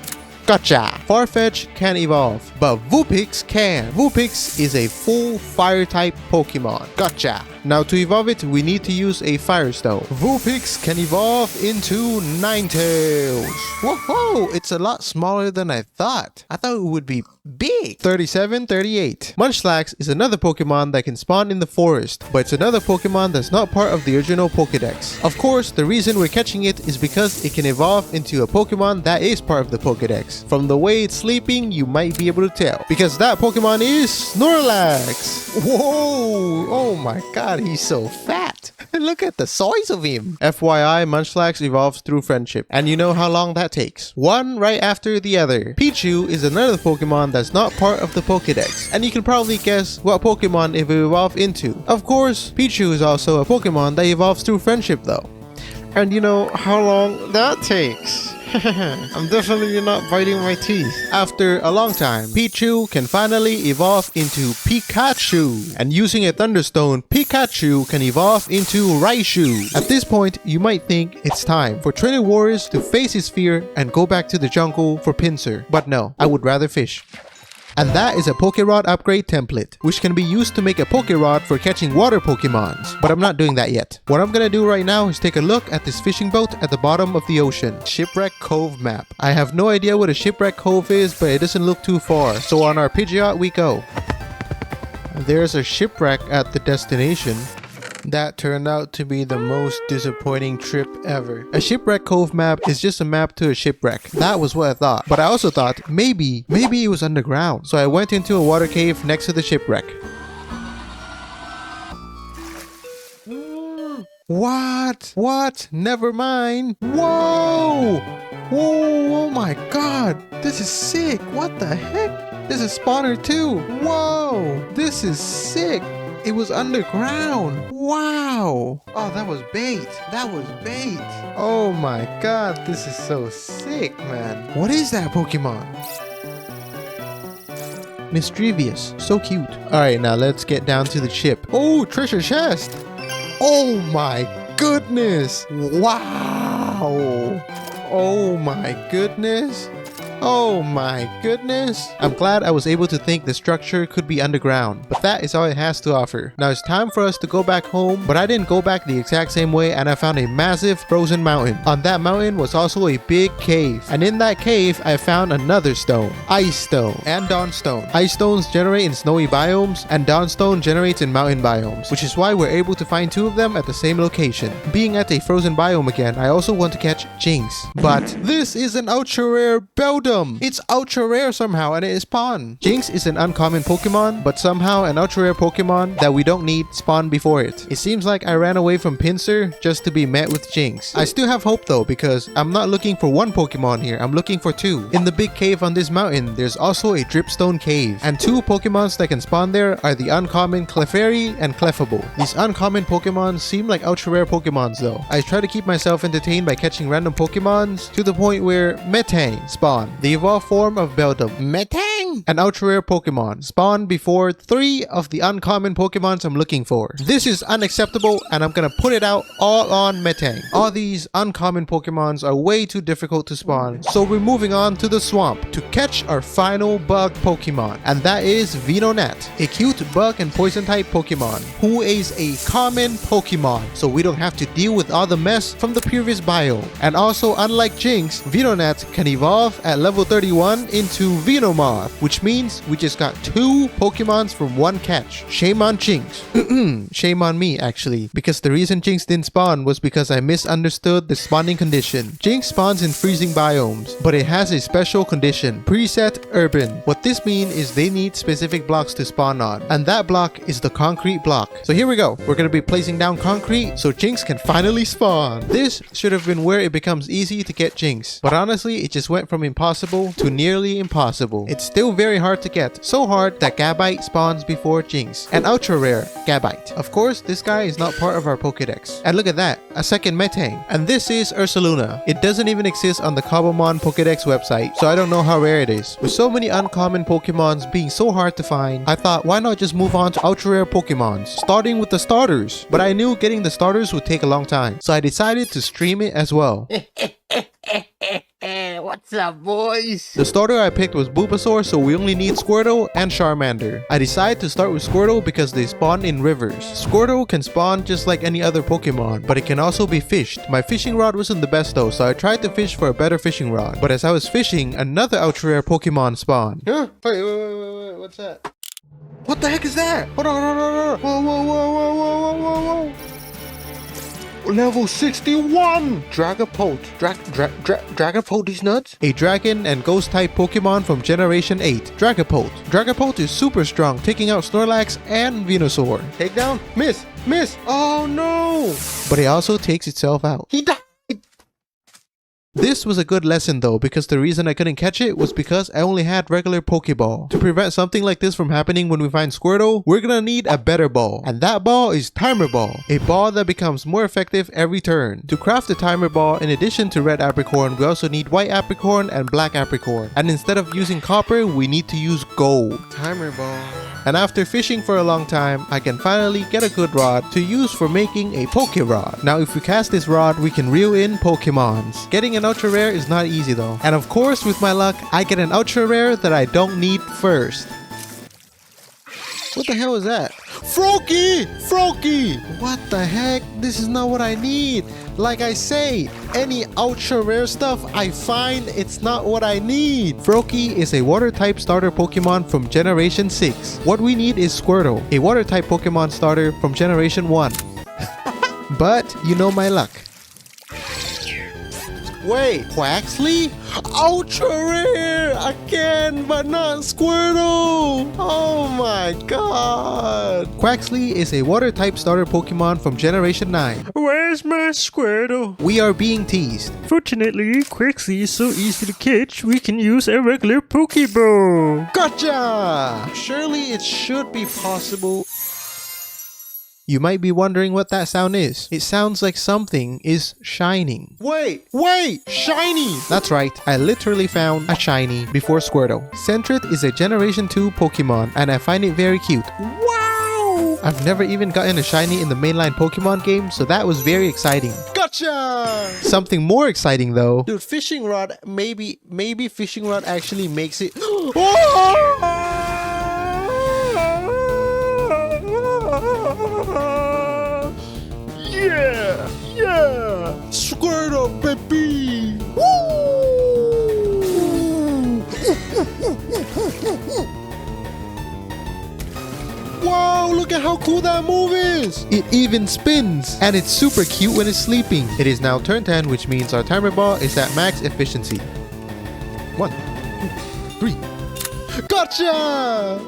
Gotcha! Farfetch'd can evolve, but Vulpix can. Vulpix is a full fire type Pokemon. Gotcha! Now to evolve it, we need to use a Firestone. Vulpix can evolve into Ninetales. Whoa, it's a lot smaller than I thought. I thought it would be big. 37, 38. Munchlax is another Pokemon that can spawn in the forest, but it's another Pokemon that's not part of the original Pokédex. Of course, the reason we're catching it is because it can evolve into a Pokemon that is part of the Pokédex. From the way it's sleeping, you might be able to tell, because that Pokemon is Snorlax. Whoa, oh my god. He's so fat. Look at the size of him. FYI, Munchlax evolves through friendship. And you know how long that takes. One right after the other. Pichu is another Pokemon that's not part of the Pokédex. And you can probably guess what Pokemon it will evolve into. Of course, Pichu is also a Pokemon that evolves through friendship though. And you know how long that takes. I'm definitely not biting my teeth. After a long time, Pichu can finally evolve into Pikachu. And using a Thunderstone, Pikachu can evolve into Raichu. At this point, you might think it's time for Trainer Warriors to face his fear and go back to the jungle for Pinsir. But no, I would rather fish. And that is a Pokérod upgrade template, which can be used to make a Pokérod for catching water Pokemons. But I'm not doing that yet. What I'm gonna do right now is take a look at this fishing boat at the bottom of the ocean. Shipwreck Cove map. I have no idea what a Shipwreck Cove is, but it doesn't look too far. So on our Pidgeot we go. There's a shipwreck at the destination. That turned out to be the most disappointing trip ever. A Shipwreck Cove map is just a map to a shipwreck. That was what I thought. But I also thought maybe it was underground. So I went into a water cave next to the shipwreck. What? Never mind. Whoa! Whoa, oh my god. This is sick. What the heck? This is spawner too. Whoa! This is sick. It was underground. Wow. Oh, that was bait. Oh my god, this is so sick, man. What is that Pokemon? Mischievous. So cute. Alright, now let's get down to the ship. Oh, treasure chest. Oh my goodness. Wow. Oh my goodness. Oh my goodness. I'm glad I was able to think the structure could be underground, but that is all it has to offer. Now it's time for us to go back home, but I didn't go back the exact same way, and I found a massive frozen mountain. On that mountain was also a big cave, and in that cave I found another stone, ice stone and dawn stone. Ice stones generate in snowy biomes, and dawn stone generates in mountain biomes, which is why we're able to find two of them at the same location. Being at a frozen biome again, I also want to catch Jinx, but this is an ultra rare Beldum. It's ultra rare somehow, and it is spawned. Jinx is an uncommon Pokemon, but somehow an ultra rare Pokemon that we don't need spawned before it. It seems like I ran away from Pinsir just to be met with Jinx. I still have hope though, because I'm not looking for one Pokemon here, I'm looking for two. In the big cave on this mountain, there's also a Dripstone cave, and two Pokemons that can spawn there are the uncommon Clefairy and Clefable. These uncommon Pokemon seem like ultra rare Pokemons though. I try to keep myself entertained by catching random Pokemons to the point where Metang spawned, the evolved form of Beldum. Metang! An ultra rare Pokemon spawned before three of the uncommon Pokemons I'm looking for. This is unacceptable, and I'm gonna put it out all on Metang. All these uncommon Pokemons are way too difficult to spawn, so we're moving on to the swamp to catch our final bug Pokemon, and that is Venonat, a cute bug and poison type Pokemon who is a common Pokemon, so we don't have to deal with all the mess from the previous biome. And also, unlike Jinx, Venonat can evolve at level 31 into Venomoth, which means we just got two Pokemons from one catch. Shame on Jinx. Shame on me actually, because the reason Jinx didn't spawn was because I misunderstood the spawning condition. Jinx spawns in freezing biomes, but it has a special condition, preset urban. What this means is they need specific blocks to spawn on, and that block is the concrete block. So here we go. We're gonna be placing down concrete so Jinx can finally spawn. This should have been where it becomes easy to get Jinx, but honestly it just went from impossible to nearly impossible. It's still very hard to get, so hard that Gabite spawns before Jinx, an ultra rare Gabite. Of course, this guy is not part of our Pokedex. And look at that, a second Metang. And this is Ursaluna. It doesn't even exist on the Cobblemon Pokedex website, so I don't know how rare it is. With so many uncommon Pokemons being so hard to find, I thought why not just move on to ultra rare Pokemons, starting with the starters. But I knew getting the starters would take a long time, so I decided to stream it as well. What's up, boys? The starter I picked was Bulbasaur, so we only need Squirtle and Charmander. I decided to start with Squirtle because they spawn in rivers. Squirtle can spawn just like any other Pokemon, but it can also be fished. My fishing rod wasn't the best though, so I tried to fish for a better fishing rod. But as I was fishing, another ultra rare Pokemon spawned. Huh? Wait, what's that? What the heck is that? Hold on. Whoa. Level 61! Dragapult. Dragapult these nuts? A dragon and ghost type Pokemon from Generation 8. Dragapult. Dragapult is super strong, taking out Snorlax and Venusaur. Take down. Miss! Oh no! But it also takes itself out. He died! This was a good lesson though, because the reason I couldn't catch it was because I only had regular Pokeball. To prevent something like this from happening when we find Squirtle, we're gonna need a better ball. And that ball is Timer Ball, a ball that becomes more effective every turn. To craft the Timer Ball, in addition to red apricorn, we also need white apricorn and black apricorn. And instead of using copper, we need to use gold. Timer Ball. And after fishing for a long time, I can finally get a good rod to use for making a Poke Rod. Now if we cast this rod, we can reel in Pokemons. Getting an ultra rare is not easy though. And of course, with my luck, I get an ultra rare that I don't need first. What the hell is that? Froakie! What the heck? This is not what I need. Like I say, any ultra rare stuff I find, it's not what I need. Froakie is a water type starter Pokemon from Generation 6. What we need is Squirtle, a water type Pokemon starter from Generation 1. But you know my luck. Wait, Quaxly? Ultra rare! Again, but not Squirtle! Oh my god! Quaxly is a water type starter Pokemon from Generation 9. Where's my Squirtle? We are being teased. Fortunately, Quaxly is so easy to catch, we can use a regular Pokeball. Gotcha! Surely it should be possible. You might be wondering what that sound is. It sounds like something is shining. Wait! Shiny! That's right, I literally found a shiny before Squirtle. Sentret is a Generation 2 Pokemon, and I find it very cute. Wow! I've never even gotten a shiny in the mainline Pokemon game, so that was very exciting. Gotcha! Gotcha! Something more exciting though. Dude, fishing rod, maybe fishing rod actually makes it. Yeah! Squirt up, baby! Wow, look at how cool that move is! It even spins, and it's super cute when it's sleeping. It is now turn 10, which means our timer ball is at max efficiency. 1, 2, 3. Gotcha!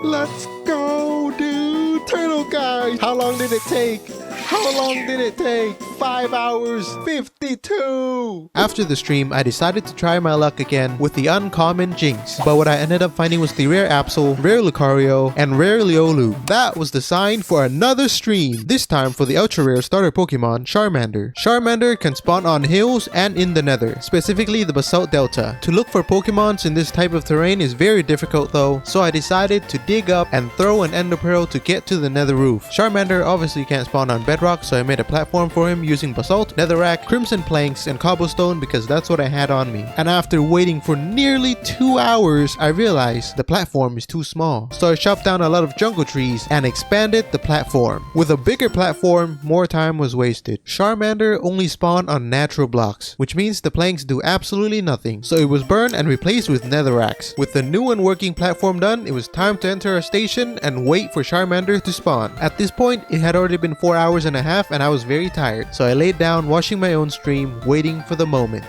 Let's go, dude! Turtle guy! How long did it take? How long did it take? 5 hours 52. After the stream, I decided to try my luck again with the uncommon Jinx. But what I ended up finding was the rare Absol, rare Lucario, and rare Leolu. That was the sign for another stream. This time for the ultra rare starter Pokemon, Charmander. Charmander can spawn on hills and in the nether, specifically the Basalt Delta. To look for Pokemons in this type of terrain is very difficult though, so I decided to dig up and throw an Ender Pearl to get to the nether roof. Charmander obviously can't spawn on bedrock, so I made a platform for him using basalt, netherrack, crimson planks, and cobblestone because that's what I had on me. And after waiting for nearly 2 hours, I realized the platform is too small. So I chopped down a lot of jungle trees and expanded the platform. With a bigger platform, more time was wasted. Charmander only spawned on natural blocks, which means the planks do absolutely nothing. So it was burned and replaced with netherracks. With the new and working platform done, it was time to enter a station and wait for Charmander to spawn. At this point, it had already been 4 hours and a half and I was very tired. So I laid down watching my own stream, waiting for the moment.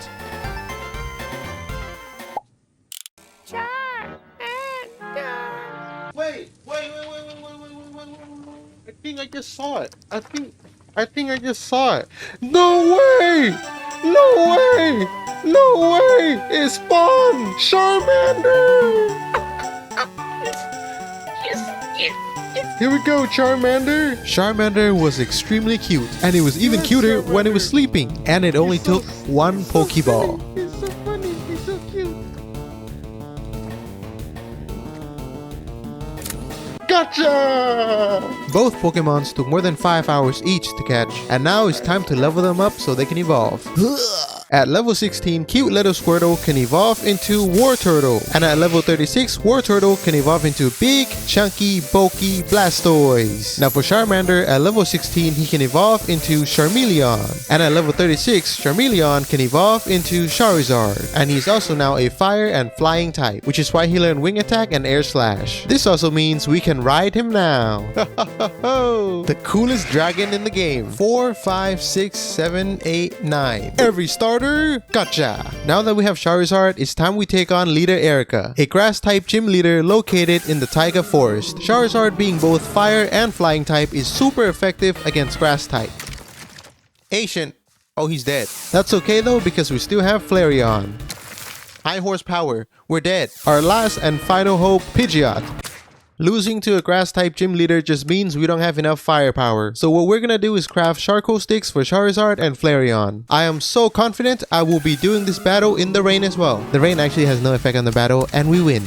Wait. I think I just saw it. I think I just saw it. No way! It spawned! Charmander! Here we go, Charmander! Charmander was extremely cute, and it was even cuter when it was sleeping, and it only took one Pokeball. He's so funny, he's so cute. Gotcha! Both Pokemons took more than 5 hours each to catch, and now it's time to level them up so they can evolve. At level 16, cute little Squirtle can evolve into War Turtle. And at level 36, War Turtle can evolve into big, chunky, bulky Blastoise. Now for Charmander, at level 16, he can evolve into Charmeleon. And at level 36, Charmeleon can evolve into Charizard. And he's also now a fire and flying type, which is why he learned Wing Attack and Air Slash. This also means we can ride him now. The coolest dragon in the game. 4, 5, 6, 7, 8, 9. Every starter, gotcha! Now that we have Charizard, it's time we take on Leader Erica, a grass-type gym leader located in the Taiga Forest. Charizard being both fire and flying type is super effective against grass-type. Ancient. Oh, he's dead. That's okay though because we still have Flareon. High horsepower. We're dead. Our last and final hope, Pidgeot. Losing to a grass-type gym leader just means we don't have enough firepower. So what we're gonna do is craft charcoal sticks for Charizard and Flareon. I am so confident I will be doing this battle in the rain as well. The rain actually has no effect on the battle and we win.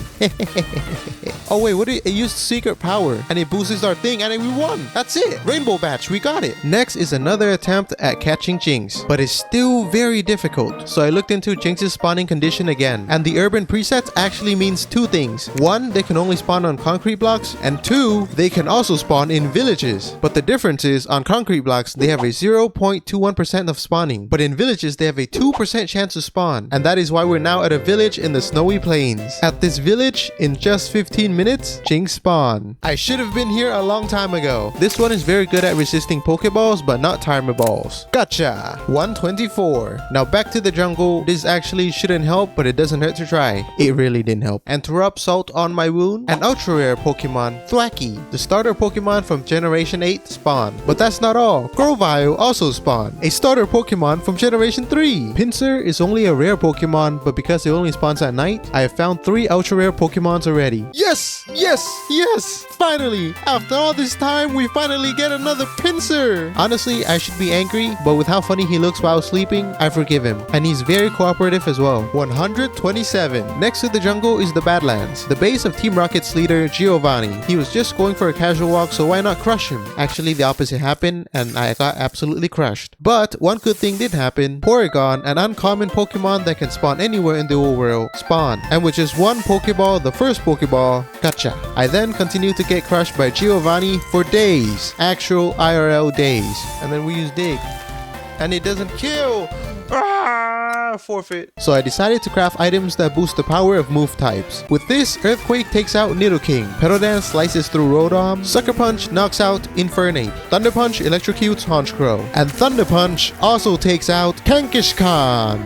Oh wait, what did it used secret power and it boosts our thing and we won. That's it. Rainbow Batch, we got it. Next is another attempt at catching Jinx, but it's still very difficult. So I looked into Jinx's spawning condition again, and the urban presets actually means two things. One, they can only spawn on concrete blocks, and two, they can also spawn in villages. But the difference is on concrete blocks they have a 0.21% of spawning, but in villages they have a 2% chance to spawn, and that is why we're now at a village in the snowy plains. At this village, in just 15 minutes, Jinx spawn. I should have been here a long time ago. This one is very good at resisting Pokeballs but not timer balls. Gotcha! 124. Now back to the jungle. This actually shouldn't help, but it doesn't hurt to try. It really didn't help. And to rub salt on my wound, an ultra rare Pokemon, Thwacky, the starter Pokemon from Generation 8, spawned. But that's not all. Grovyle also spawned, a starter Pokemon from Generation 3. Pinsir is only a rare Pokemon, but because it only spawns at night, I have found 3 ultra rare Pokemons already. Yes! Yes! Yes! finally! After all this time, we finally get another pincer! Honestly, I should be angry, but with how funny he looks while sleeping, I forgive him. And he's very cooperative as well. 127. Next to the jungle is the Badlands, the base of Team Rocket's leader, Giovanni. He was just going for a casual walk, so why not crush him? Actually, the opposite happened, and I got absolutely crushed. But one good thing did happen. Porygon, an uncommon Pokemon that can spawn anywhere in the whole world, spawned. And with just one Pokeball, the first Pokeball, gotcha. I then continued to get crushed by Giovanni for days. Actual IRL days. And then we use Dig. And it doesn't kill! Forfeit. So I decided to craft items that boost the power of move types. With this, Earthquake takes out Nidoking, Perodance slices through Rotom, Sucker Punch knocks out Infernape, Thunder Punch electrocutes Honchkrow, and Thunder Punch also takes out Kankishkan.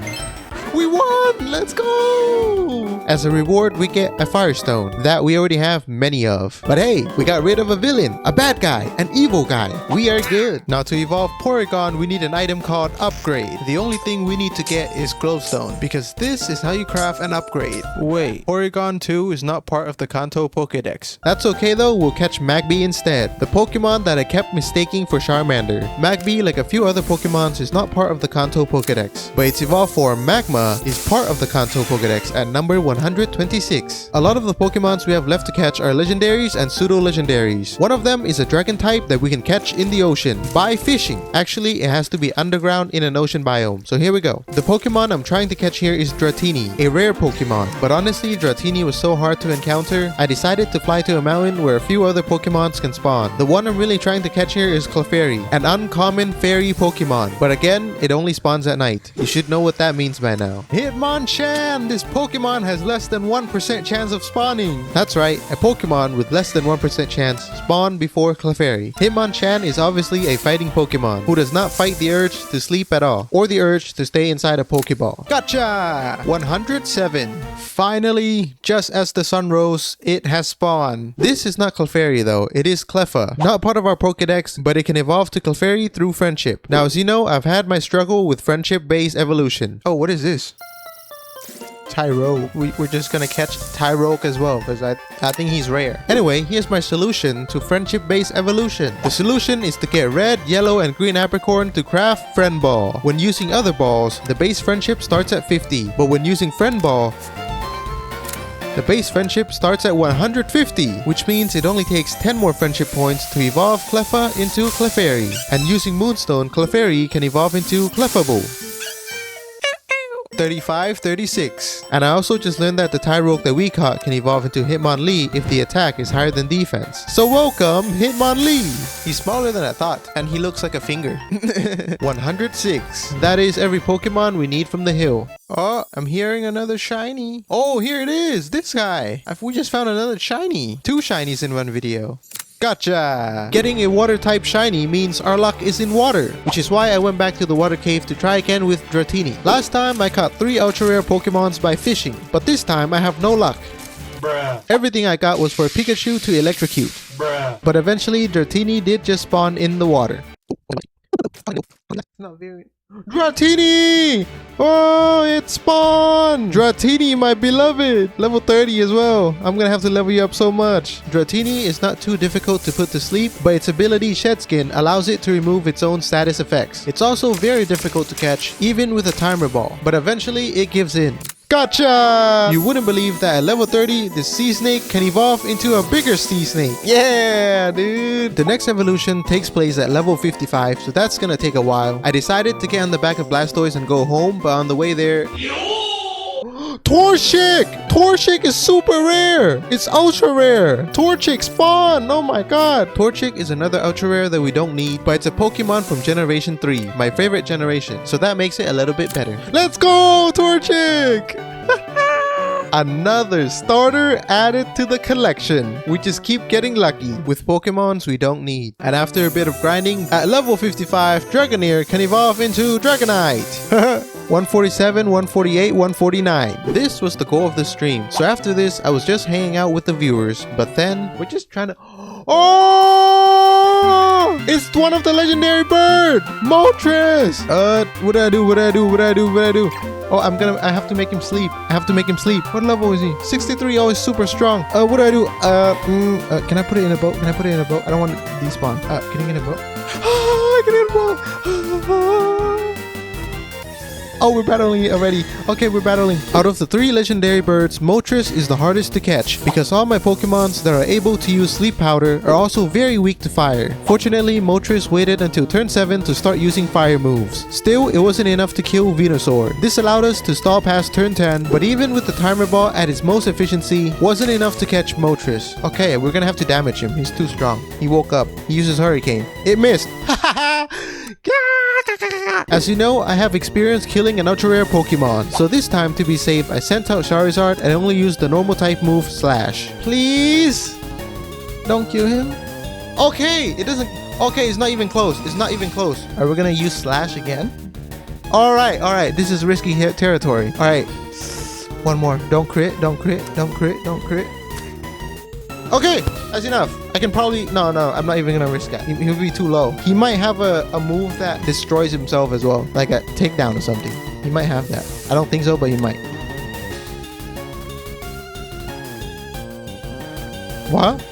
We won! Let's go! As a reward, we get a Firestone that we already have many of. But hey, we got rid of a villain, a bad guy, an evil guy. We are good. Now to evolve Porygon, we need an item called Upgrade. The only thing we need to get is Glowstone, because this is how you craft an upgrade. Wait, Porygon 2 is not part of the Kanto Pokédex. That's okay though, we'll catch Magby instead, the Pokemon that I kept mistaking for Charmander. Magby, like a few other Pokemons, is not part of the Kanto Pokédex, but its evolved form, Magma, is part of the Kanto Pokédex at number 126. A lot of the Pokemons we have left to catch are legendaries and pseudo-legendaries. One of them is a dragon type that we can catch in the ocean by fishing. Actually, it has to be underground in an ocean biome. So here we go. The Pokemon I'm trying to catch here is Dratini, a rare Pokemon. But honestly, Dratini was so hard to encounter, I decided to fly to a mountain where a few other Pokemons can spawn. The one I'm really trying to catch here is Clefairy, an uncommon fairy Pokemon. But again, it only spawns at night. You should know what that means by now. Hitmonchan! This Pokemon has less than 1% chance of spawning. That's right, a Pokemon with less than 1% chance spawned before Clefairy. Hitmonchan is obviously a fighting Pokemon who does not fight the urge to sleep at all, or the urge to stay inside a Pokeball. Gotcha! 107. Finally, just as the sun rose, it has spawned. This is not Clefairy though, it is Cleffa. Not part of our Pokedex, but it can evolve to Clefairy through friendship. Now as you know, I've had my struggle with friendship-based evolution. Oh, what is this? Tyrogue. We're just gonna catch Tyrogue as well because I think he's rare. Anyway, here's my solution to friendship-based evolution. The solution is to get red, yellow, and green apricorn to craft Friend Ball. When using other balls, the base friendship starts at 50, but when using Friend Ball, the base friendship starts at 150, which means it only takes 10 more friendship points to evolve Cleffa into Clefairy. And using Moonstone, Clefairy can evolve into Clefable. 35, 36. And I also just learned that the Tyrogue that we caught can evolve into Hitmonlee if the attack is higher than defense. So welcome, Hitmonlee! He's smaller than I thought, and he looks like a finger. 106. That is every Pokemon we need from the hill. Oh, I'm hearing another shiny. Oh, here it is! This guy! We just found another shiny. 2 shinies in one video. Gotcha! Getting a water type shiny means our luck is in water, which is why I went back to the water cave to try again with Dratini. Last time I caught 3 ultra rare Pokemons by fishing, but this time I have no luck. Bruh. Everything I got was for Pikachu to electrocute. Bruh. But eventually Dratini did just spawn in the water. Not very... Dratini! Oh, it spawned! Dratini, my beloved! Level 30 as well. I'm gonna have to level you up so much. Dratini is not too difficult to put to sleep, but its ability Shed Skin allows it to remove its own status effects. It's also very difficult to catch, even with a timer ball, but eventually it gives in. Gotcha! You wouldn't believe that at level 30, the sea snake can evolve into a bigger sea snake. Yeah, dude! The next evolution takes place at level 55, so that's gonna take a while. I decided to get on the back of Blastoise and go home, but on the way there... Torchic! Torchic is super rare! It's ultra rare! Torchic spawn! Oh my god! Torchic is another ultra rare that we don't need, but it's a Pokemon from Generation 3, my favorite generation, so that makes it a little bit better. Let's go, Torchic! Another starter added to the collection. We just keep getting lucky with Pokemons we don't need. And after a bit of grinding, at level 55, Dragonair can evolve into Dragonite. 147, 148, 149. This was the goal of the stream. So after this, I was just hanging out with the viewers. But then, we're just trying to... Oh! It's one of the legendary bird! Moltres! What do I do? What do I do? What do I do? What do I do? Oh, I have to make him sleep. I have to make him sleep. What level is he? 63. Oh, he's super strong. What do I do? Can I put it in a boat? Can I put it in a boat? I don't want it to despawn. Can you get a boat? I can get a boat. Oh, we're battling it already. Okay, we're battling. Out of the 3 legendary birds, Moltres is the hardest to catch because all my Pokemons that are able to use Sleep Powder are also very weak to fire. Fortunately, Moltres waited until turn 7 to start using fire moves. Still, it wasn't enough to kill Venusaur. This allowed us to stall past turn 10, but even with the timer ball at its most efficiency, wasn't enough to catch Moltres. Okay, we're gonna have to damage him. He's too strong. He woke up. He uses Hurricane. It missed. As you know, I have experience killing an ultra rare Pokemon, so this time to be safe, I sent out Charizard and only used the normal type move Slash. Please? Don't kill him? Okay, it doesn't... Okay, it's not even close. It's not even close. Are we gonna use Slash again? Alright, this is risky territory. Alright, one more. Don't crit, don't crit, don't crit, don't crit. Okay, that's enough. I can probably... No, I'm not even gonna risk that. He'll be too low. He might have a move that destroys himself as well. Like a takedown or something. He might have that. I don't think so, but he might. What?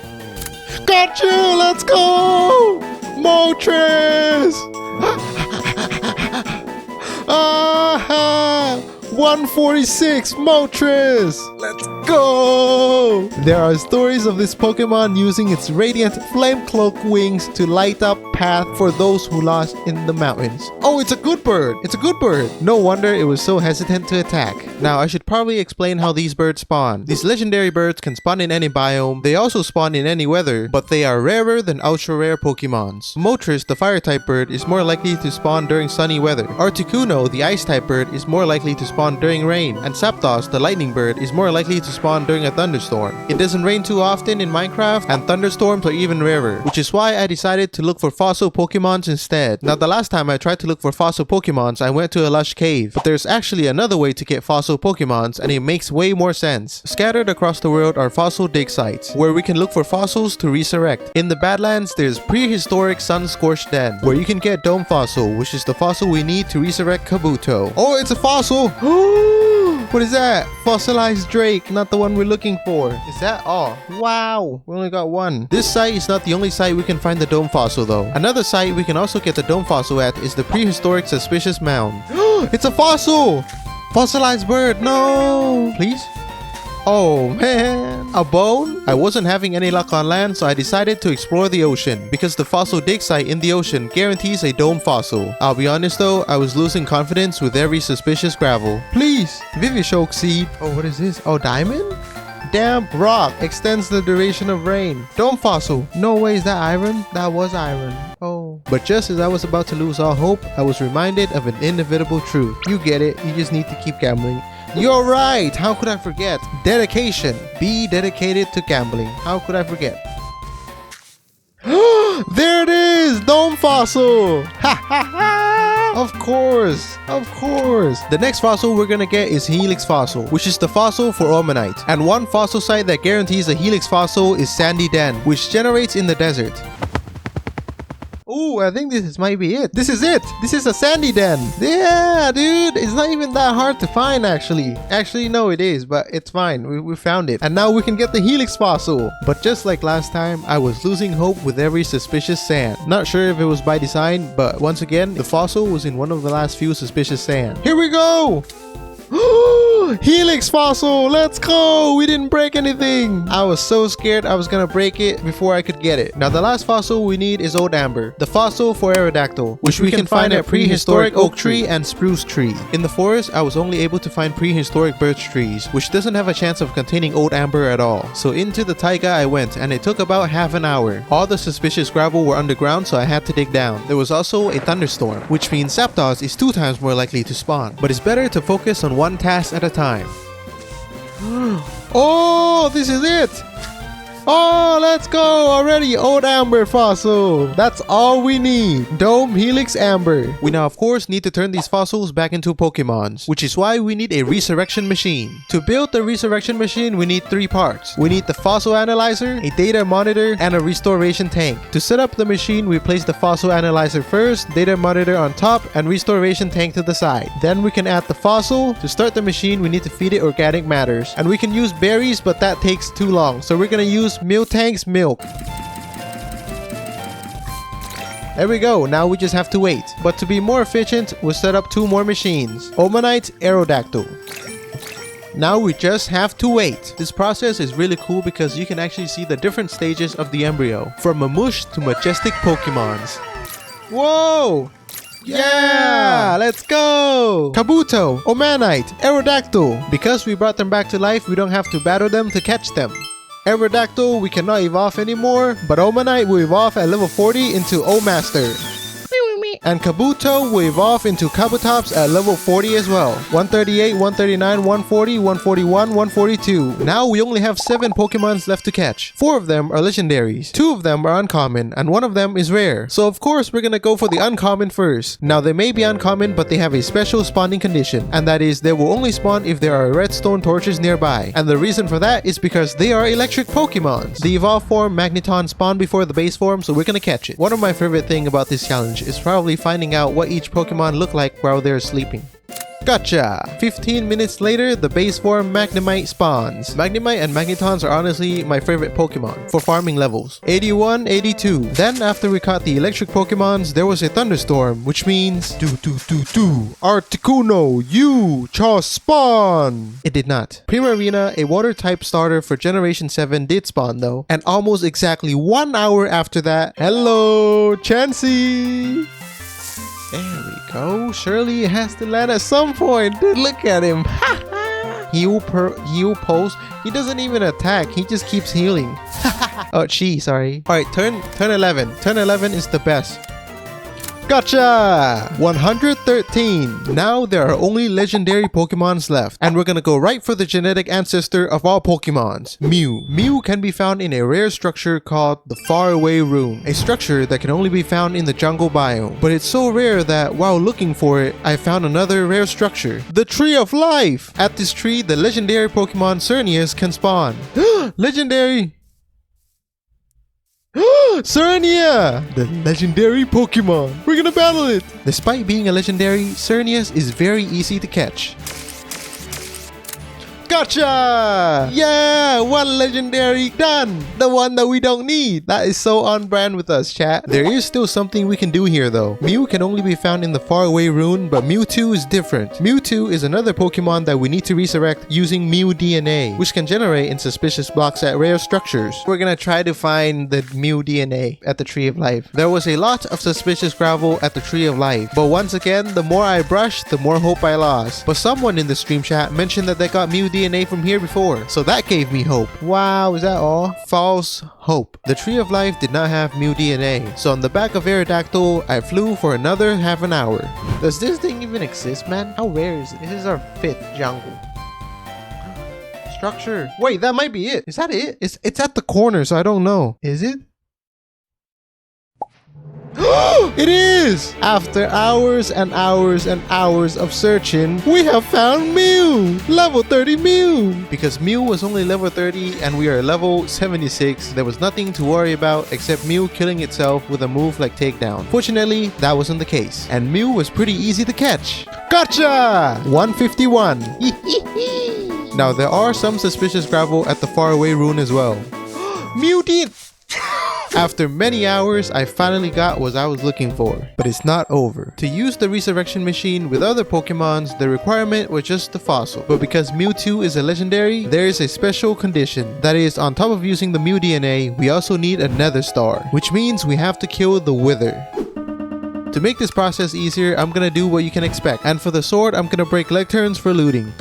Got you! Let's go! Moltres! 146 Moltres! Let's go! There are stories of this Pokemon using its radiant flame cloak wings to light up path for those who lost in the mountains. Oh, it's a good bird! It's a good bird! No wonder it was so hesitant to attack. Now, I should probably explain how these birds spawn. These legendary birds can spawn in any biome. They also spawn in any weather, but they are rarer than ultra rare Pokemons. Moltres, the fire type bird, is more likely to spawn during sunny weather. Articuno, the ice type bird, is more likely to spawn during rain. And Zapdos, the lightning bird, is more likely to spawn during a thunderstorm. It doesn't rain too often in Minecraft, and thunderstorms are even rarer, which is why I decided to look for fossil Pokemons instead. Now, the last time I tried to look for fossil Pokemons, I went to a lush cave, but there's actually another way to get fossil Pokemons, and it makes way more sense. Scattered across the world are fossil dig sites, where we can look for fossils to resurrect. In the Badlands, there's prehistoric sun-scorched den, where you can get Dome Fossil, which is the fossil we need to resurrect Kabuto. Oh, it's a fossil! What is that? Fossilized Drake, not the one we're looking for. Is that all? Wow, we only got one. This site is not the only site we can find the Dome Fossil though. Another site we can also get the Dome Fossil at is the prehistoric Suspicious Mound. It's a fossil! Fossilized bird, no! Please? Oh man, a bone? I wasn't having any luck on land, so I decided to explore the ocean because the fossil dig site in the ocean guarantees a dome fossil. I'll be honest though, I was losing confidence with every suspicious gravel. Please, Vivishoke seed. Oh, what is this? Oh, diamond? Damp rock extends the duration of rain. Dome fossil. No way, is that iron? That was iron. Oh. But just as I was about to lose all hope, I was reminded of an inevitable truth. You get it, you just need to keep gambling. You're right! How could I forget? Dedication. Be dedicated to gambling. How could I forget? There it is! Dome fossil! Ha ha ha! Of course! Of course! The next fossil we're gonna get is Helix Fossil, which is the fossil for Ormanite. And one fossil site that guarantees a Helix Fossil is Sandy Den, which generates in the desert. Ooh, I think this might be it. This is it. This is a sandy den. Yeah, dude. It's not even that hard to find, actually. Actually, no, it is, but it's fine. We found it. And now we can get the Helix Fossil. But just like last time, I was losing hope with every suspicious sand. Not sure if it was by design, but once again, the fossil was in one of the last few suspicious sand. Here we go. Helix Fossil, let's go! We didn't break anything. I was so scared I was gonna break it before I could get it. Now the last fossil we need is Old Amber, the fossil for Aerodactyl, which we can find at prehistoric oak tree and spruce tree. In the forest, I was only able to find prehistoric birch trees, which doesn't have a chance of containing Old Amber at all. So into the taiga I went, and it took about half an hour. All the suspicious gravel were underground, so I had to dig down. There was also a thunderstorm, which means Zapdos is 2 times more likely to spawn. But it's better to focus on one task at a time. Oh, this is it! Oh, let's go! Already old amber fossil. That's all we need. Dome helix amber. We now of course need to turn these fossils back into Pokemons, which is why we need a resurrection machine. To build the resurrection machine, we need 3 parts. We need the fossil analyzer, a data monitor, and a restoration tank. To set up the machine, we place the fossil analyzer first, data monitor on top, and restoration tank to the side. Then we can add the fossil. To start the machine, we need to feed it organic matters. And we can use berries, but that takes too long. So we're gonna use Miltank's milk. There we go, now we just have to wait. But to be more efficient, we'll set up 2 more machines. Omanite, Aerodactyl. Now we just have to wait. This process is really cool because you can actually see the different stages of the embryo, from Mamush to majestic Pokemons. Whoa! Yeah! Let's go! Kabuto, Omanite, Aerodactyl. Because we brought them back to life, we don't have to battle them to catch them. Aerodactyl, we cannot evolve anymore, but Omanite will evolve at level 40 into O-Master. And Kabuto will evolve into Kabutops at level 40 as well. 138, 139, 140, 141, 142. Now we only have 7 Pokemons left to catch. 4 of them are legendaries, 2 of them are uncommon, and 1 of them is rare. So of course we're gonna go for the uncommon first. Now they may be uncommon, but they have a special spawning condition, and that is they will only spawn if there are redstone torches nearby. And the reason for that is because they are electric Pokemons. The evolved form Magneton spawned before the base form, so we're gonna catch it. One of my favorite thing about this challenge is probably finding out what each Pokemon look like while they're sleeping. Gotcha! 15 minutes later, the base form Magnemite spawns. Magnemite and Magnetons are honestly my favorite Pokemon for farming levels. 81, 82. Then after we caught the electric Pokemons, there was a thunderstorm, which means Articuno, you charge spawn! It did not. Primarina, a water type starter for Generation 7 did spawn though, and almost exactly 1 hour after that, hello, Chansey! There we go. Surely it has to land at some point. Dude, look at him. Heal pulse. He doesn't even attack. He just keeps healing. Oh, sorry. All right, turn 11. Turn 11 is the best. Gotcha! 113. Now there are only legendary Pokemons left, and we're gonna go right for the genetic ancestor of all Pokemons, Mew. Mew can be found in a rare structure called the Faraway Room, a structure that can only be found in the jungle biome. But it's so rare that while looking for it, I found another rare structure, the Tree of Life. At this tree, the legendary Pokemon Cernius can spawn. Legendary! Cernia! The legendary Pokemon! We're gonna battle it! Despite being a legendary, Cernius is very easy to catch. Gotcha! Yeah! 1 legendary done! The one that we don't need! That is so on brand with us, chat. There is still something we can do here though. Mew can only be found in the Faraway Rune, but Mewtwo is different. Mewtwo is another Pokemon that we need to resurrect using Mew DNA, which can generate in suspicious blocks at rare structures. We're gonna try to find the Mew DNA at the Tree of Life. There was a lot of suspicious gravel at the Tree of Life, but once again, the more I brushed, the more hope I lost. But someone in the stream chat mentioned that they got Mew DNA from here before, so that gave me hope. Wow, is that all? False hope. The Tree of Life did not have Mew DNA, so on the back of Aerodactyl, I flew for another half an hour. Does this thing even exist, man? How rare is it? This is our 5th jungle. Structure. Wait, that might be it. Is that it? It's at the corner, so I don't know. Is it? It is! After hours and hours and hours of searching, we have found Mew! Level 30 Mew! Because Mew was only level 30 and we are level 76, there was nothing to worry about except Mew killing itself with a move like Takedown. Fortunately, that wasn't the case, and Mew was pretty easy to catch. Gotcha! 151. Now there are some suspicious gravel at the Faraway Rune as well. Mew did! After many hours, I finally got what I was looking for, but it's not over. To use the resurrection machine with other Pokemons, the requirement was just the fossil. But because Mewtwo is a legendary, there is a special condition. That is, on top of using the Mew DNA, we also need a Nether Star, which means we have to kill the Wither. To make this process easier, I'm gonna do what you can expect. And for the sword, I'm gonna break leg turns for looting.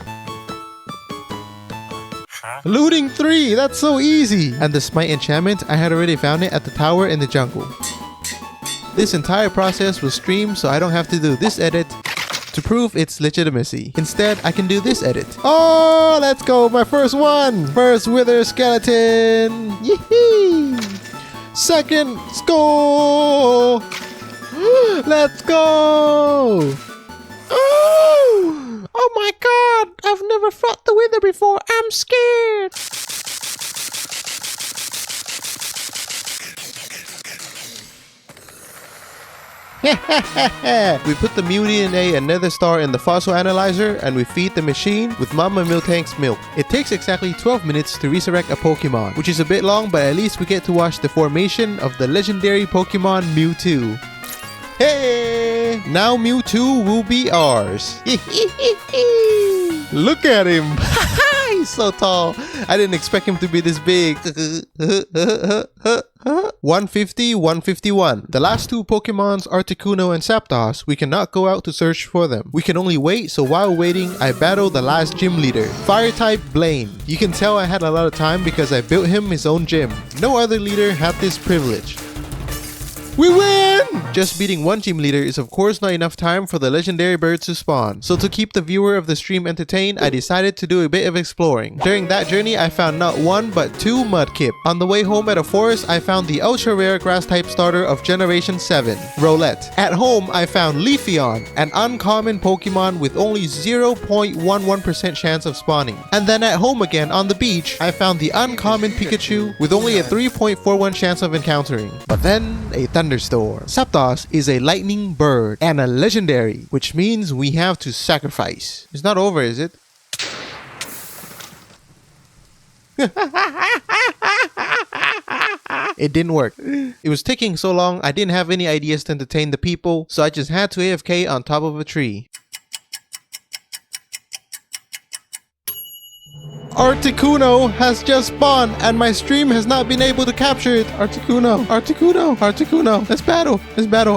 Looting 3! That's so easy! And the Smite enchantment, I had already found it at the tower in the jungle. This entire process was streamed, so I don't have to do this edit to prove its legitimacy. Instead, I can do this edit. Oh, let's go. My first one. First wither skeleton. Yee-hee. Second skull. Let's go. Oh my god. I've never fought the wither before. I'm scared. We put the Mew DNA and Nether Star in the fossil analyzer and we feed the machine with Mama Miltank's milk. It takes exactly 12 minutes to resurrect a Pokemon, which is a bit long, but at least we get to watch the formation of the legendary Pokemon Mewtwo. Hey! Now Mewtwo will be ours. Look at him! He's so tall. I didn't expect him to be this big. 150, 151. The last two Pokemons, Articuno and Zapdos, we cannot go out to search for them. We can only wait, so while waiting, I battled the last gym leader, Fire-type Blaine. You can tell I had a lot of time because I built him his own gym. No other leader had this privilege. We win! Just beating one gym leader is of course not enough time for the legendary birds to spawn. So to keep the viewer of the stream entertained, I decided to do a bit of exploring. During that journey, I found not one but two Mudkip. On the way home at a forest, I found the ultra rare grass type starter of Generation 7, Rowlet. At home, I found Leafeon, an uncommon Pokemon with only 0.11% chance of spawning. And then at home again on the beach, I found the uncommon Pikachu with only a 3.41 chance of encountering. But then, a thunderstorm. Zapdos is a lightning bird and a legendary, which means we have to sacrifice. It's not over, is it? It didn't work. It was taking so long, I didn't have any ideas to entertain the people, so I just had to AFK on top of a tree. Articuno has just spawned and my stream has not been able to capture it. Articuno, Articuno, Articuno. Let's battle,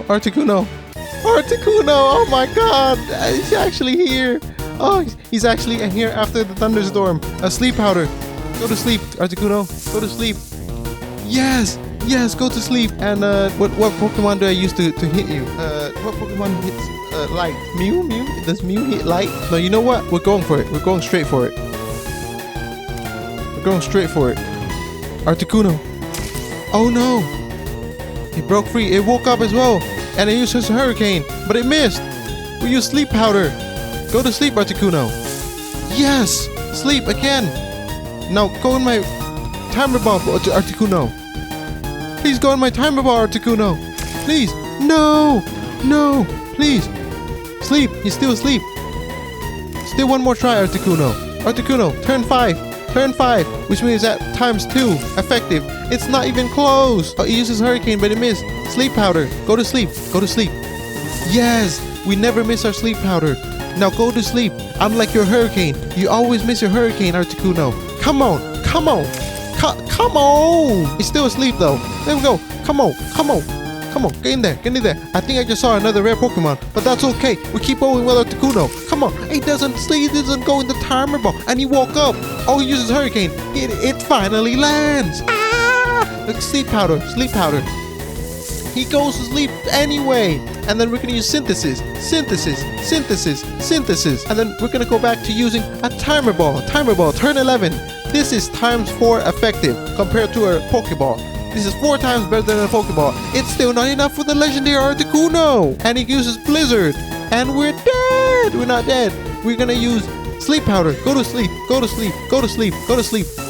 Articuno. Articuno, oh my god, he's actually here. Oh, he's actually here after the thunderstorm. A sleep powder. Go to sleep, Articuno, go to sleep. Yes, yes, go to sleep. And what Pokemon do I use to hit you? What Pokemon hits light? Mew? Does Mew hit light? No, you know what? We're going for it. We're going straight for it. Going straight for it. Articuno. Oh no. It broke free. It woke up as well. And it used his hurricane. But it missed. We use sleep powder. Go to sleep, Articuno. Yes. Sleep again. Now go in my timer bomb, Articuno. Please go in my timer bomb, Articuno. Please. No. No. Please. Sleep. He's still asleep. Still one more try, Articuno. Articuno. Turn 5. Turn 5, which means that times 2 effective. It's not even close. Oh, he uses hurricane, but it missed. Sleep powder. Go to sleep. Go to sleep. Yes, we never miss our sleep powder. Now go to sleep. I'm like your hurricane. You always miss your hurricane, Articuno. Come on. Come on. Come on. He's still asleep though. There we go. Come on. Come on. Come on, get in there, get in there. I think I just saw another rare Pokemon, but that's okay. We keep going with Articuno. Come on, he doesn't sleep, he doesn't go in the timer ball, and he woke up. Oh, he uses Hurricane. It finally lands. Ah! Look, sleep powder. He goes to sleep anyway. And then we're gonna use synthesis, and then we're gonna go back to using a timer ball. Turn 11. This is times 4 effective compared to a Pokeball. This is 4 times better than a Pokeball. It's still not enough for the legendary Articuno. And he uses Blizzard. And we're dead. We're not dead. We're gonna use sleep powder. Go to sleep.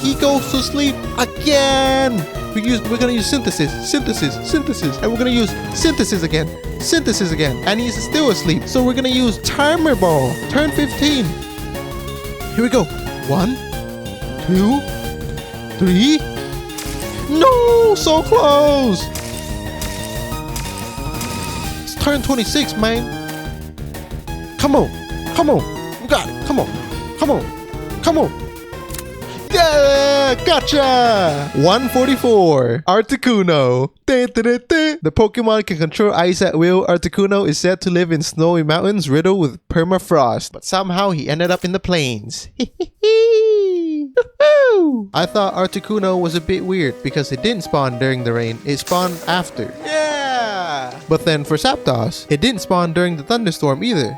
He goes to sleep again. We're gonna use synthesis. And we're gonna use synthesis again. And he's still asleep. So we're gonna use timer ball. Turn 15. Here we go. 1, 2, 3. No, so close. It's turn 26, man. Come on. You got it. Come on. Yeah, gotcha. 144. Articuno. The Pokemon can control ice at will. Articuno is said to live in snowy mountains riddled with permafrost, but somehow he ended up in the plains. I thought Articuno was a bit weird because it didn't spawn during the rain, it spawned after. Yeah! But then for Zapdos, it didn't spawn during the thunderstorm either.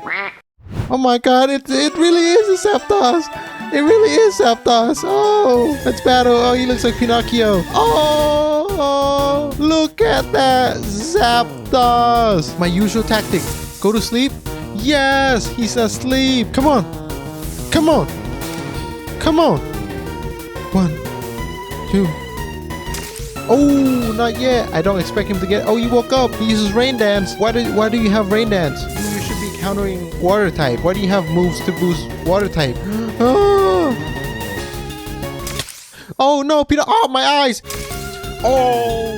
Oh my god, it really is a Zapdos. It really is Zapdos. Oh, let's battle. Oh, he looks like Pinocchio. Oh, look at that Zapdos. My usual tactic. Go to sleep. Yes, he's asleep. Come on. Come on. Come on. 1, 2. Oh, not yet. I don't expect him to get... Oh, he woke up. He uses Rain Dance. Why do you have Rain Dance? You should be countering Water type. Why do you have moves to boost Water type? Oh, oh no, Peter. Oh, my eyes. Oh.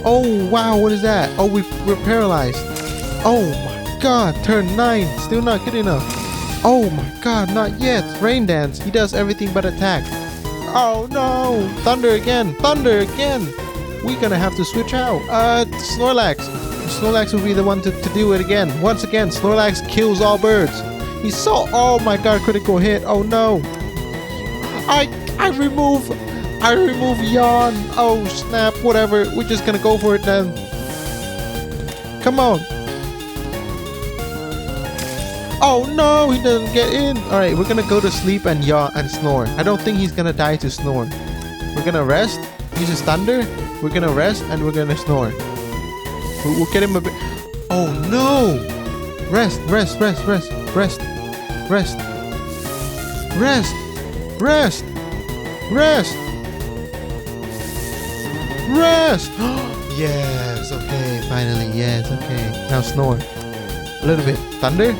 Oh, wow. What is that? Oh, we're paralyzed. Oh, my God. Turn 9. Still not good enough. Oh, my God. Not yet. Rain Dance. He does everything but attack. Oh no! Thunder again! Thunder again! We're gonna have to switch out. Snorlax. Snorlax will be the one to do it again. Once again, Snorlax kills all birds. He's so... Oh my god, critical hit. Oh no. I remove Yawn. Oh snap, whatever. We're just gonna go for it then. Come on. Oh no, he doesn't get in. Alright, we're gonna go to sleep and yawn and snore. I don't think he's gonna die to snore. We're gonna rest, use his thunder. We're gonna rest and we're gonna snore. We'll get him a bit. Oh no! Rest, rest, rest, rest, rest, rest, rest, rest, rest, rest. Yes, okay, finally, yes, okay. Now snore. A little bit. Thunder?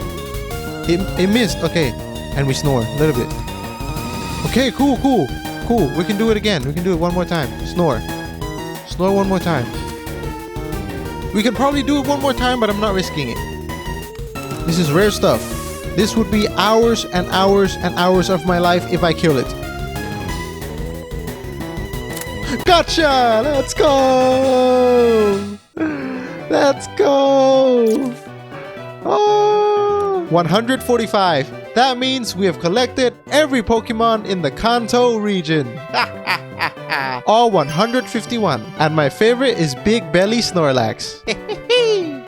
It missed. Okay. And we snore a little bit. Okay, cool, cool. Cool. We can do it again. We can do it one more time. Snore. Snore one more time. We can probably do it one more time, but I'm not risking it. This is rare stuff. This would be hours and hours and hours of my life if I kill it. Gotcha! Let's go! Let's go! Oh! 145. That means we have collected every Pokemon in the Kanto region. All 151. And my favorite is Big Belly Snorlax.